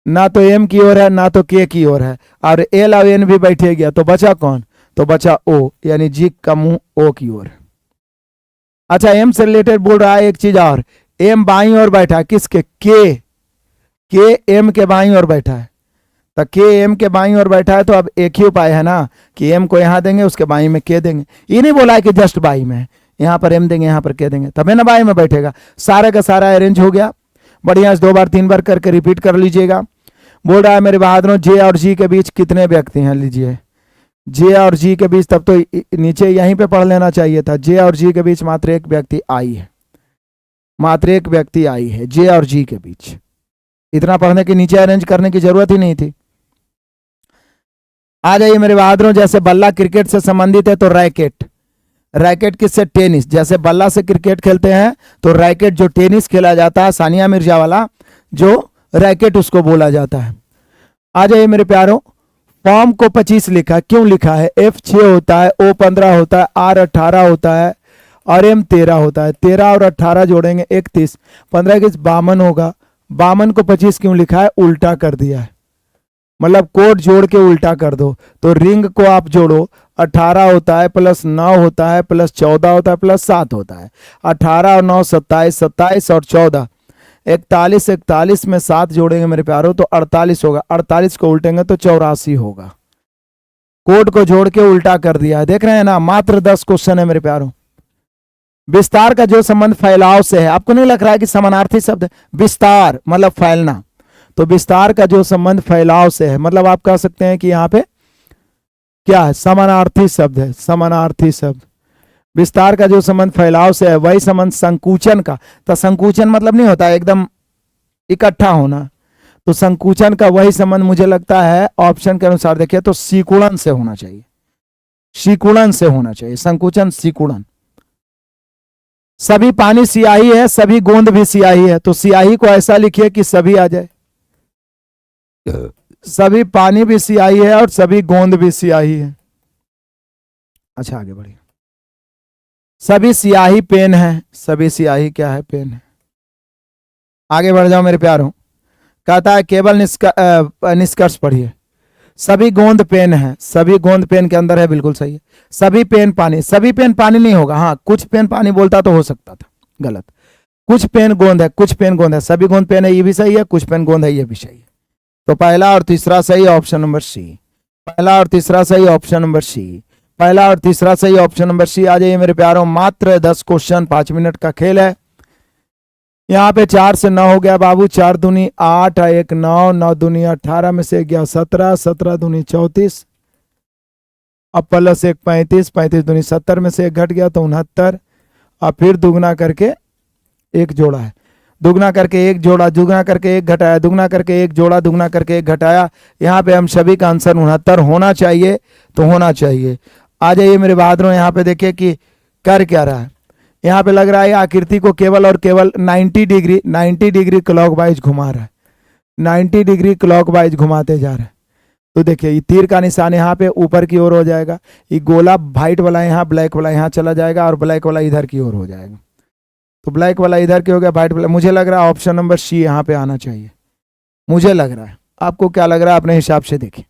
ना तो एम की ओर है ना तो के की ओर है, और एल और एन भी बैठे गया, तो बचा कौन? तो बचा ओ, यानी जी का मुंह ओ की ओर। अच्छा एम से रिलेटेड बोल रहा है एक चीज और, एम बाईं ओर बैठा है, किसके? के एम के बाईं ओर बैठा है, तो के एम के बाईं ओर बैठा है, तो अब एक ही उपाय है ना कि एम को यहां देंगे, उसके बाईं में के देंगे, ये नहीं बोला है कि जस्ट बाई में, यहां पर एम देंगे यहां पर के देंगे, तब है ना बाई में बैठेगा। सारे का सारा अरेंज हो गया, बढ़िया से 2 बार 3 बार करके रिपीट कर लीजिएगा। बोल रहा है मेरे बहादुरों जे और जी के बीच कितने व्यक्ति हैं? लीजिए जे और जी के बीच, तब तो नीचे यहीं पे पढ़ लेना चाहिए था, जे और जी के बीच मात्र एक व्यक्ति आई है, मात्र एक व्यक्ति आई है जे और जी के बीच, इतना पढ़ने के नीचे अरेंज करने की जरूरत ही नहीं थी। आ जाइए मेरे बहादुरों, जैसे बल्ला क्रिकेट से संबंधित है तो रैकेट, रैकेट किससे? टेनिस, जैसे बल्ला से क्रिकेट खेलते हैं तो रैकेट जो टेनिस खेला जाता है सानिया मिर्जा वाला जो रैकेट उसको बोला जाता है। आ जाइए मेरे प्यारों, फॉर्म को 25 लिखा, क्यों लिखा है? F 6 होता है, O 15 होता है, R 18 होता है और M 13 होता है, 13 और 18 जोड़ेंगे 31, 15 के 52 होगा, 52 को 25 क्यों लिखा है? उल्टा कर दिया है, मतलब कोड जोड़ के उल्टा कर दो, तो रिंग को आप जोड़ो, 18 होता है प्लस 9 होता है प्लस 14 होता है प्लस 7 होता है, 18 और 9 27, 27 और 14 41, 41 में 7 जोड़ेंगे मेरे प्यारों तो 48 होगा, 48 को उल्टेंगे तो 84 होगा। कोड को जोड़ के उल्टा कर दिया है, देख रहे हैं ना, मात्र 10 क्वेश्चन है मेरे प्यारों। विस्तार का जो संबंध फैलाव से है, आपको नहीं लग रहा है कि समानार्थी शब्द है? विस्तार मतलब फैलना, तो विस्तार का जो संबंध फैलाव से है, मतलब आप कह सकते हैं कि यहाँ पे क्या है? समानार्थी शब्द है, समानार्थी शब्द। विस्तार का जो संबंध फैलाव से है वही संबंध संकुचन का, तो संकुचन मतलब नहीं होता एकदम इकट्ठा होना, तो संकुचन का वही संबंध मुझे लगता है ऑप्शन के अनुसार देखिए तो सिकुड़न से होना चाहिए, सिकुड़न से होना चाहिए, संकुचन सिकुड़न। सभी पानी सियाही है, सभी गोंद भी सियाही है, तो सियाही को ऐसा लिखिए कि सभी आ जाए, सभी पानी भी सियाही है और सभी गोंद भी सियाही है। अच्छा आगे बढ़िए, सभी सियाही पेन है, सभी सियाही क्या है? पेन है। आगे बढ़ जाओ मेरे प्यारों, कहता है केवल निष्कर्ष पढ़िए, सभी गोंद पेन है, सभी गोंद पेन के अंदर है, बिल्कुल सही है। सभी पेन पानी, सभी पेन पानी नहीं होगा, हाँ कुछ पेन पानी बोलता तो हो सकता था, गलत। कुछ पेन गोंद है, कुछ पेन गोंद है, सभी गोंद पेन है, ये भी सही है, कुछ पेन गोंद है, ये भी सही है। तो पहला और तीसरा सही, ऑप्शन नंबर सी। पहला और तीसरा सही, ऑप्शन नंबर सी। पहला और तीसरा सही, ऑप्शन नंबर सी। आ जाइए मेरे प्यारों, मात्र 10 क्वेश्चन, 5 मिनट का खेल है। यहाँ पे 4 से 9 हो गया बाबू, 4 दूनी 8, 1 9, 9 दूनी 18 में से गया 17, 17 दूनी 34, अब प्लस 1 35, 35 दूनी 70 में से 1 घट गया तो 69, अब फिर दुगना करके 1 जोड़ा है, दुगना करके 1 जोड़ा, दुगना करके 1 घटाया, दुगना करके 1 जोड़ा, दुगना करके 1 घटाया। यहाँ पे हम सभी का आंसर 69 होना चाहिए, तो होना चाहिए। आ जाइए मेरे बहादुरों, यहाँ पे देखिए कि कर क्या रहा है। यहाँ पे लग रहा है आकृति को केवल और केवल 90 डिग्री क्लॉकवाइज घुमा रहा है, 90 डिग्री क्लॉकवाइज घुमाते जा रहा है। तो देखिए ये तीर का निशान यहाँ पे ऊपर की ओर हो जाएगा, ये गोला व्हाइट वाला यहाँ, ब्लैक वाला यहाँ चला जाएगा और ब्लैक वाला इधर की ओर हो जाएगा। तो ब्लैक वाला इधर के हो गया, व्हाइट वाला। मुझे लग रहा है ऑप्शन नंबर सी यहाँ पे आना चाहिए, मुझे लग रहा है। आपको क्या लग रहा है अपने हिसाब से देखिए।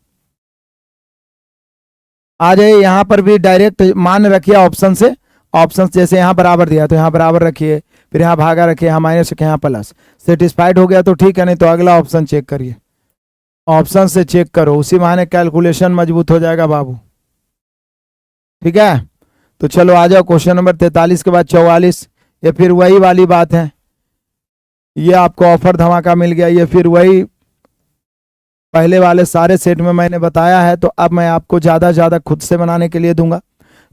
आ जाइए यहाँ पर भी डायरेक्ट मान रखिए ऑप्शन से, ऑप्शन जैसे यहाँ बराबर दिया तो यहाँ बराबर रखिए, फिर यहाँ भागा रखिए, यहाँ माइनस रखिए, यहाँ प्लस। सेटिस्फाइड हो गया तो ठीक है, नहीं तो अगला ऑप्शन चेक करिए, ऑप्शन से चेक करो, उसी बहाने कैलकुलेशन मजबूत हो जाएगा बाबू। ठीक है, तो चलो आ जाओ क्वेश्चन नंबर 43 के बाद 44। ये फिर वही वाली बात है, ये आपको ऑफर धमाका मिल गया, ये फिर वही पहले वाले सारे सेट में मैंने बताया है, तो अब मैं आपको ज़्यादा से ज़्यादा खुद से बनाने के लिए दूंगा,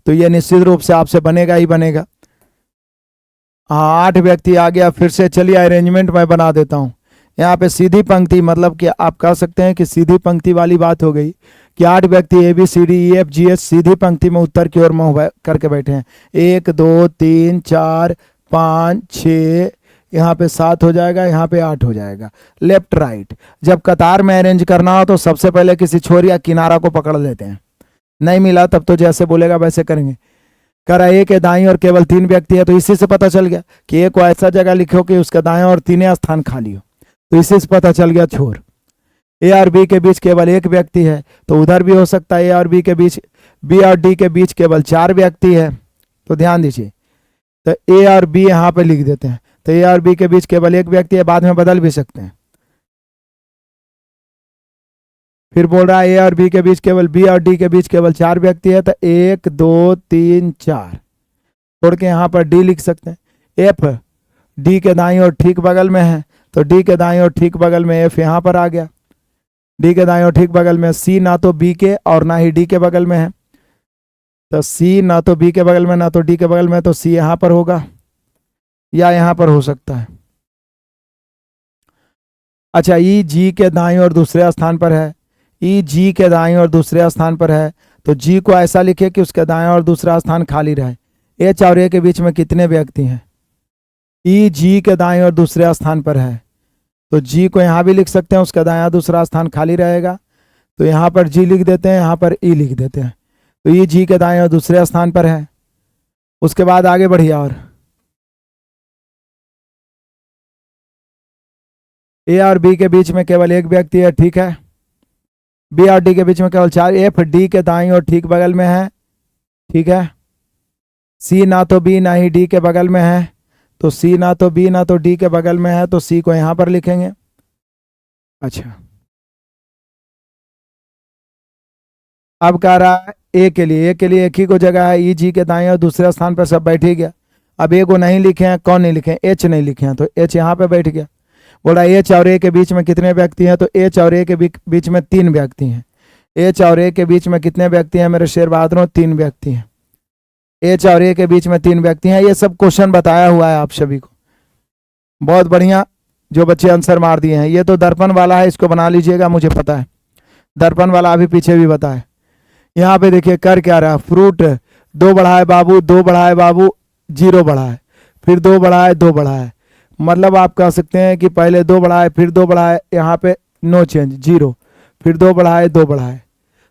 तो ये निश्चित रूप से आपसे बनेगा ही बनेगा। हाँ 8 व्यक्ति आ गया फिर से, चलिए अरेंजमेंट मैं बना देता हूँ। यहाँ पे सीधी पंक्ति, मतलब कि आप कह सकते हैं कि सीधी पंक्ति वाली बात हो गई कि 8 व्यक्ति ABCDEFGH सीधी पंक्ति में उत्तर की ओर मुंह करके बैठे हैं। 1 2 3 4 5 6, यहाँ पे 7 हो जाएगा, यहाँ पे 8 हो जाएगा, लेफ्ट राइट। जब कतार में अरेंज करना हो तो सबसे पहले किसी छोर या किनारा को पकड़ लेते हैं, नहीं मिला तब तो जैसे बोलेगा वैसे करेंगे। करा ए के दाईं और केवल 3 व्यक्ति है, तो इसी से पता चल गया कि ए को ऐसा जगह लिखो कि उसका दाएं और 3 स्थान खाली हो, तो इसी से पता चल गया छोर। ए और बी के बीच केवल 1 व्यक्ति है, तो उधर भी हो सकता है ए और बी के बीच, बी और डी के बीच केवल 4 व्यक्ति है, तो ध्यान दीजिए, तो ए और बी यहाँ पे लिख देते हैं। तो ए और बी के बीच केवल 1 व्यक्ति है, बाद में बदल भी सकते हैं। फिर बोल रहा है ए और बी के बीच केवल, बी और डी के बीच केवल 4 व्यक्ति है, तो 1 2 3 4 छोड़ के यहाँ पर डी लिख सकते हैं। एफ डी के दाईं और ठीक बगल में है, तो डी के दाईं और ठीक बगल में एफ यहाँ पर आ गया, डी के दाईं और ठीक बगल में। सी ना तो बी के और ना ही डी के बगल में है, तो सी ना तो बी के बगल में ना तो डी के बगल में, तो सी यहाँ पर होगा या यहाँ पर हो सकता है। अच्छा, ई जी के दाईं और दूसरे स्थान पर है, ई जी के दाईं और दूसरे स्थान पर है, तो जी को ऐसा लिखे कि उसके दाएं और दूसरा स्थान खाली रहे। एच और ए के बीच में कितने व्यक्ति हैं? ई जी के दाएं और दूसरे स्थान पर है, तो जी को यहाँ भी लिख सकते हैं, उसका दायां दूसरा स्थान खाली रहेगा, तो यहाँ पर जी लिख देते हैं, यहाँ पर ई लिख देते हैं, तो ये जी के दाएं और दूसरे स्थान पर है। उसके बाद आगे बढ़िए, और ए और बी के बीच में केवल 1 व्यक्ति है, ठीक है। बी और डी के बीच में केवल 4, एफ डी के दाईं और ठीक बगल में है, ठीक है। सी ना तो बी ना ही डी के बगल में है, तो सी ना तो बी ना तो डी के बगल में है, तो सी को यहां पर लिखेंगे। अच्छा, अब कह रहा है ए के लिए, एक ही को जगह है, ई जी के दाएं और दूसरे स्थान पर सब बैठ ही गया। अब ए को नहीं लिखे हैं, कौन नहीं लिखे हैं? एच नहीं लिखे हैं, तो एच यहाँ पे बैठ गया। बोला एच और ए के बीच में कितने व्यक्ति हैं? तो एच और ए के बीच में 3 व्यक्ति हैं। एच और ए के बीच में कितने व्यक्ति हैं मेरे शेर बहादुरों? 3 व्यक्ति हैं। एच और ए के बीच में 3 व्यक्ति हैं। ये सब क्वेश्चन बताया हुआ है आप सभी को, बहुत बढ़िया जो बच्चे आंसर मार दिए हैं। ये तो दर्पण वाला है, इसको बना लीजिएगा, मुझे पता है दर्पण वाला अभी पीछे भी बताए। यहाँ पे देखिए कर क्या रहा, फ्रूट 2 बढ़ाए बाबू, 2 बढ़ाए बाबू, 0 बढ़ाए, फिर 2 बढ़ाए, 2 बढ़ाए, मतलब आप कह सकते हैं कि पहले 2 बढ़ाए, फिर 2 बढ़ाए, यहाँ पे नो चेंज 0, फिर 2 बढ़ाए, 2 बढ़ाए।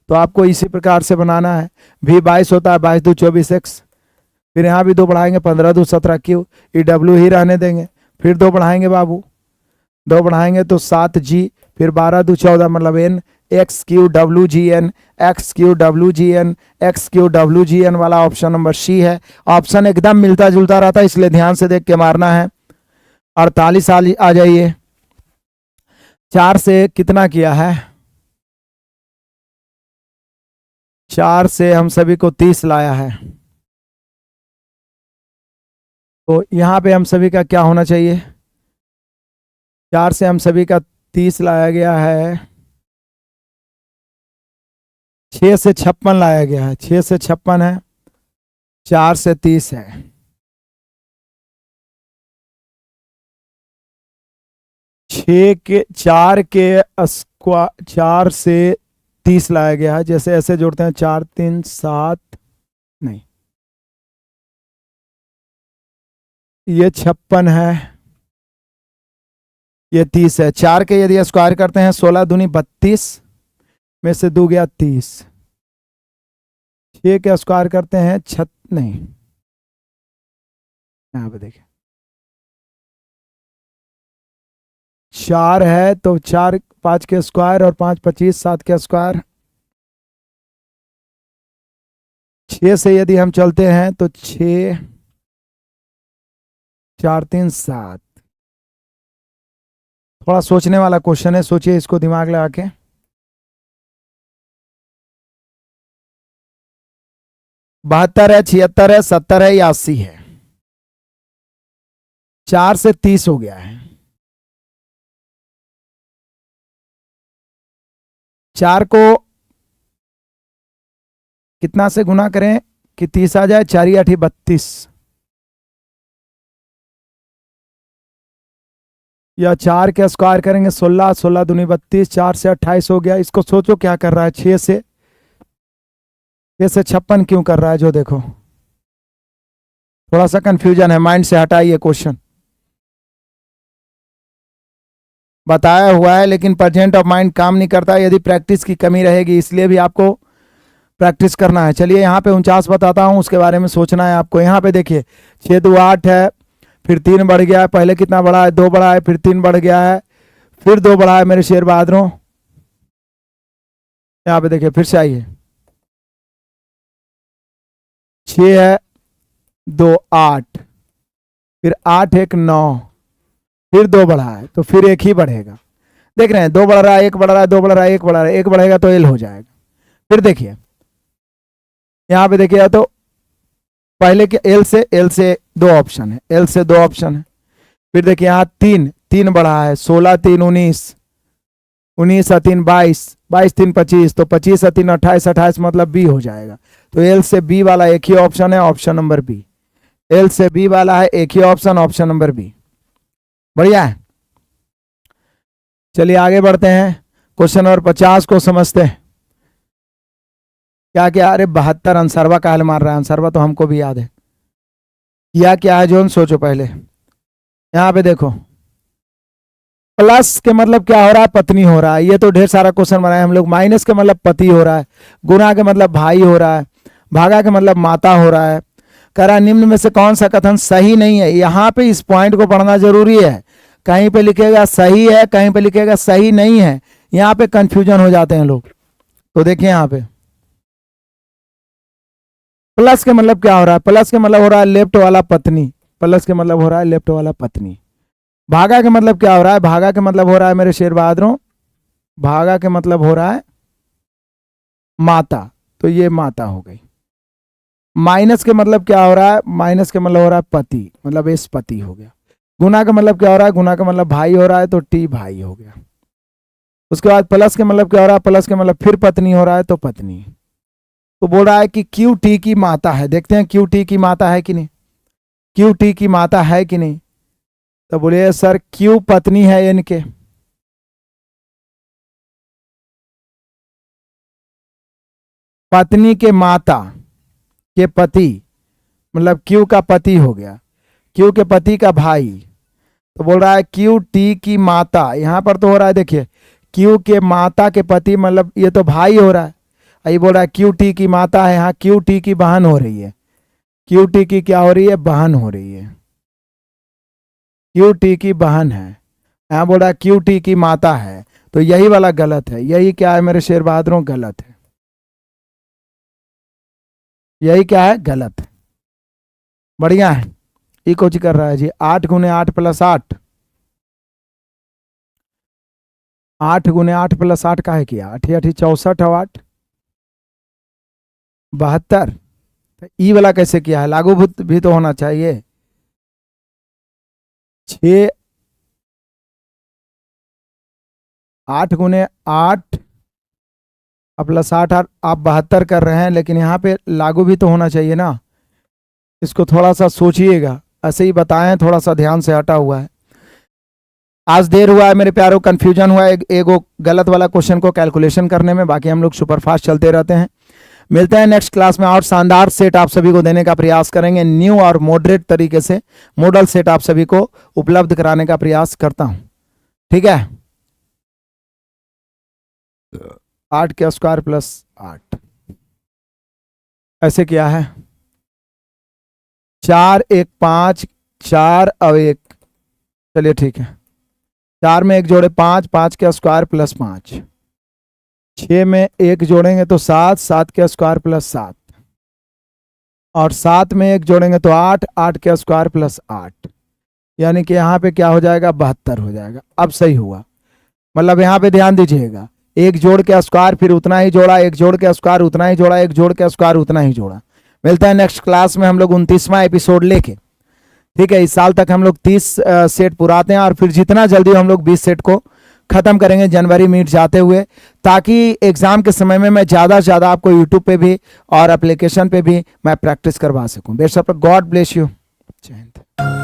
तो आपको इसी प्रकार से बनाना है। भी 22 होता है, 22 2 24 एक्स, फिर यहाँ भी 2 बढ़ाएंगे, 15 2 17 क्यू, ई डब्ल्यू ही रहने देंगे, फिर 2 बढ़ाएंगे बाबू, 2 बढ़ाएंगे तो 7 जी, फिर 12 2 14 मतलब एन, XQWGN, XQWGN, XQWGN वाला ऑप्शन नंबर सी है। ऑप्शन एकदम मिलता जुलता रहता है, इसलिए ध्यान से देख के मारना है। 48 आ जाइए। 4 से कितना किया है? 4 से हम सभी को 30 लाया है, तो यहां पे हम सभी का क्या होना चाहिए? 4 से हम सभी का 30 लाया गया है, 6 से 56 लाया गया है, 6 से 56 है, 4 से 30 है। 4 से 30 लाया गया है, जैसे ऐसे जोड़ते हैं 4 3 7, नहीं ये 56 है, ये 30 है। 4 के यदि स्क्वायर करते हैं 16 दूनी 32 में से 2 गया 30। 6 के स्क्वायर करते हैं नहीं, यहाँ पे देखिए 4 है तो 4 5 के स्क्वायर और 5 25 7 के स्क्वायर। 6 से यदि हम चलते हैं तो 6 4 3 7। थोड़ा सोचने वाला क्वेश्चन है, सोचिए इसको दिमाग लगा के। 72 है, 76 है, 70 है या 80 है? 4 से 30 हो गया है। 4 को कितना से गुना करें कि 30 आ जाए? 4 8 32, या 4 के स्क्वायर करेंगे 16 16 दूनी 32, 4 से 28 हो गया। इसको सोचो क्या कर रहा है? 6 से 56 क्यों कर रहा है? जो देखो थोड़ा सा कंफ्यूजन है, माइंड से हटाइए क्वेश्चन। बताया हुआ है लेकिन प्रेजेंट ऑफ माइंड काम नहीं करता, यदि प्रैक्टिस की कमी रहेगी, इसलिए भी आपको प्रैक्टिस करना है। चलिए यहाँ पे 49 बताता हूँ, उसके बारे में सोचना है आपको। यहाँ पे देखिए 6 2 8 है, फिर 3 बढ़ गया है, पहले कितना बढ़ा है? 2 बढ़ा है, फिर 3 बढ़ गया है, फिर 2 बढ़ा है मेरे शेर बहादुरों। यहाँ पे देखिए फिर से आइए, 6 है 2 8, फिर 8 1 9, फिर 2 बढ़ा है तो फिर 1 ही बढ़ेगा। देख रहे हैं 2 बढ़ रहा है, 1 बढ़ रहा है, 2 बढ़ रहा है, 1 बढ़ रहा है, 1 बढ़ेगा तो एल हो जाएगा। फिर देखिए यहाँ पे देखिए, तो पहले के एल से 2 ऑप्शन है, एल से 2 ऑप्शन है। फिर देखिए यहाँ 3 बढ़ा है, 16 3 19, 19 3 22, 22 3 25, तो 25 3 28, 28 मतलब बी हो जाएगा। तो एल से बी वाला एक ही ऑप्शन है, ऑप्शन नंबर बी। एल से बी वाला है एक ही ऑप्शन, ऑप्शन नंबर बी। बढ़िया है। चलिए आगे बढ़ते हैं, क्वेश्चन नंबर 50 को समझते हैं। क्या क्या? अरे 72 अंसरवा का हल मार रहा है, अंसरवा तो हमको भी याद है। क्या है जोन? सोचो पहले। यहाँ पे देखो प्लस के मतलब क्या हो रहा है? पत्नी हो रहा है। ये तो ढेर सारा क्वेश्चन बनाए हम लोग। माइनस के मतलब पति हो रहा है, गुना के मतलब भाई हो रहा है, भागा के मतलब माता हो रहा है। कह रहा निम्न में से कौन सा कथन सही नहीं है? यहाँ पे इस पॉइंट को पढ़ना जरूरी है। कहीं पे लिखेगा सही है, कहीं पे लिखेगा सही नहीं है, यहाँ पे कंफ्यूजन हो जाते हैं लोग। तो देखिए यहाँ पे प्लस के मतलब क्या हो रहा है? प्लस के मतलब हो रहा है लेफ्ट वाला पत्नी, प्लस के मतलब हो रहा है लेफ्ट वाला पत्नी। भागा के मतलब क्या हो रहा है? भागा के मतलब हो रहा है मेरे शेर बहादुरों, भागा के मतलब हो रहा है माता, तो ये माता हो गई। माइनस के मतलब क्या हो रहा है? माइनस के मतलब हो रहा है पति, मतलब एस पति हो गया। गुना का मतलब क्या हो रहा है? गुना का मतलब भाई हो रहा है, तो टी भाई हो गया। उसके बाद प्लस के मतलब क्या हो रहा है? प्लस के मतलब फिर पत्नी हो रहा है, तो पत्नी। तो बोल रहा है कि क्यू टी की माता है। देखते हैं क्यू टी की माता है कि नहीं, क्यू टी की माता है कि नहीं। तो बोलिए सर क्यू पत्नी है इनके, पत्नी के माता के पति, मतलब क्यू का पति हो गया, क्यू के पति का भाई। तो बोल रहा है क्यू टी की माता, यहां पर तो हो रहा है देखिए क्यू के माता के पति, मतलब ये तो भाई हो रहा है। ये बोल रहा है क्यू टी की माता है, यहाँ क्यू टी की बहन हो रही है। क्यू टी की क्या हो रही है? बहन हो रही है। क्यू टी की बहन है, यहाँ बोल रहा है क्यू टी की माता है। तो यही वाला गलत है। यही क्या है मेरे शेर बहादुरों, गलत है। यही क्या है, गलत है। बढ़िया है। ये कुछ कर रहा है जी, 8 गुने 8 प्लस 8, 8 गुने 8 प्लस 8 का है किया, 8 8 64 और 8 72। ई वाला कैसे किया है, लागू भी तो होना चाहिए। 6 8 गुने 8 प्लस 8 आप 72 कर रहे हैं, लेकिन यहाँ पे लागू भी तो होना चाहिए ना। इसको थोड़ा सा सोचिएगा, ऐसे ही बताएं, थोड़ा सा ध्यान से हटा हुआ है। आज देर हुआ है मेरे प्यारों, कंफ्यूजन हुआ है एगो गलत वाला क्वेश्चन को कैलकुलेशन करने में। बाकी हम लोग सुपरफास्ट चलते रहते हैं। मिलते हैं नेक्स्ट क्लास में, और शानदार सेट आप सभी को देने का प्रयास करेंगे। न्यू और मॉडरेट तरीके से मॉडल सेट आप सभी को उपलब्ध कराने का प्रयास करता हूं। ठीक है, 8 के स्क्वायर प्लस 8 ऐसे क्या है, 4 1 5 4 और 1, चलिए ठीक है, 4 में 1 जोड़े 5, 5 के स्क्वायर प्लस 5, 6 में 1 जोड़ेंगे तो 7, 7 के स्क्वायर प्लस 7, और 7 में 1 जोड़ेंगे तो 8, 8 के स्क्वायर प्लस 8, यानी कि यहाँ पे क्या हो जाएगा, 72 हो जाएगा। अब सही हुआ, मतलब यहाँ पे ध्यान दीजिएगा, 1 जोड़ के स्क्वायर फिर उतना ही जोड़ा, 1 जोड़ के स्क्वायर उतना ही जोड़ा, 1 जोड़ के स्क्वायर उतना ही जोड़ा। मिलता है नेक्स्ट क्लास में हम लोग 29वां एपिसोड लेके। ठीक है, इस साल तक हम लोग 30 सेट पुराते हैं, और फिर जितना जल्दी हम लोग 20 सेट को खत्म करेंगे जनवरी मीट जाते हुए, ताकि एग्जाम के समय में मैं ज़्यादा से ज़्यादा आपको यूट्यूब पे भी और एप्लीकेशन पे भी मैं प्रैक्टिस करवा सकूं। बेशक, गॉड ब्लेस यू। जय हिंद।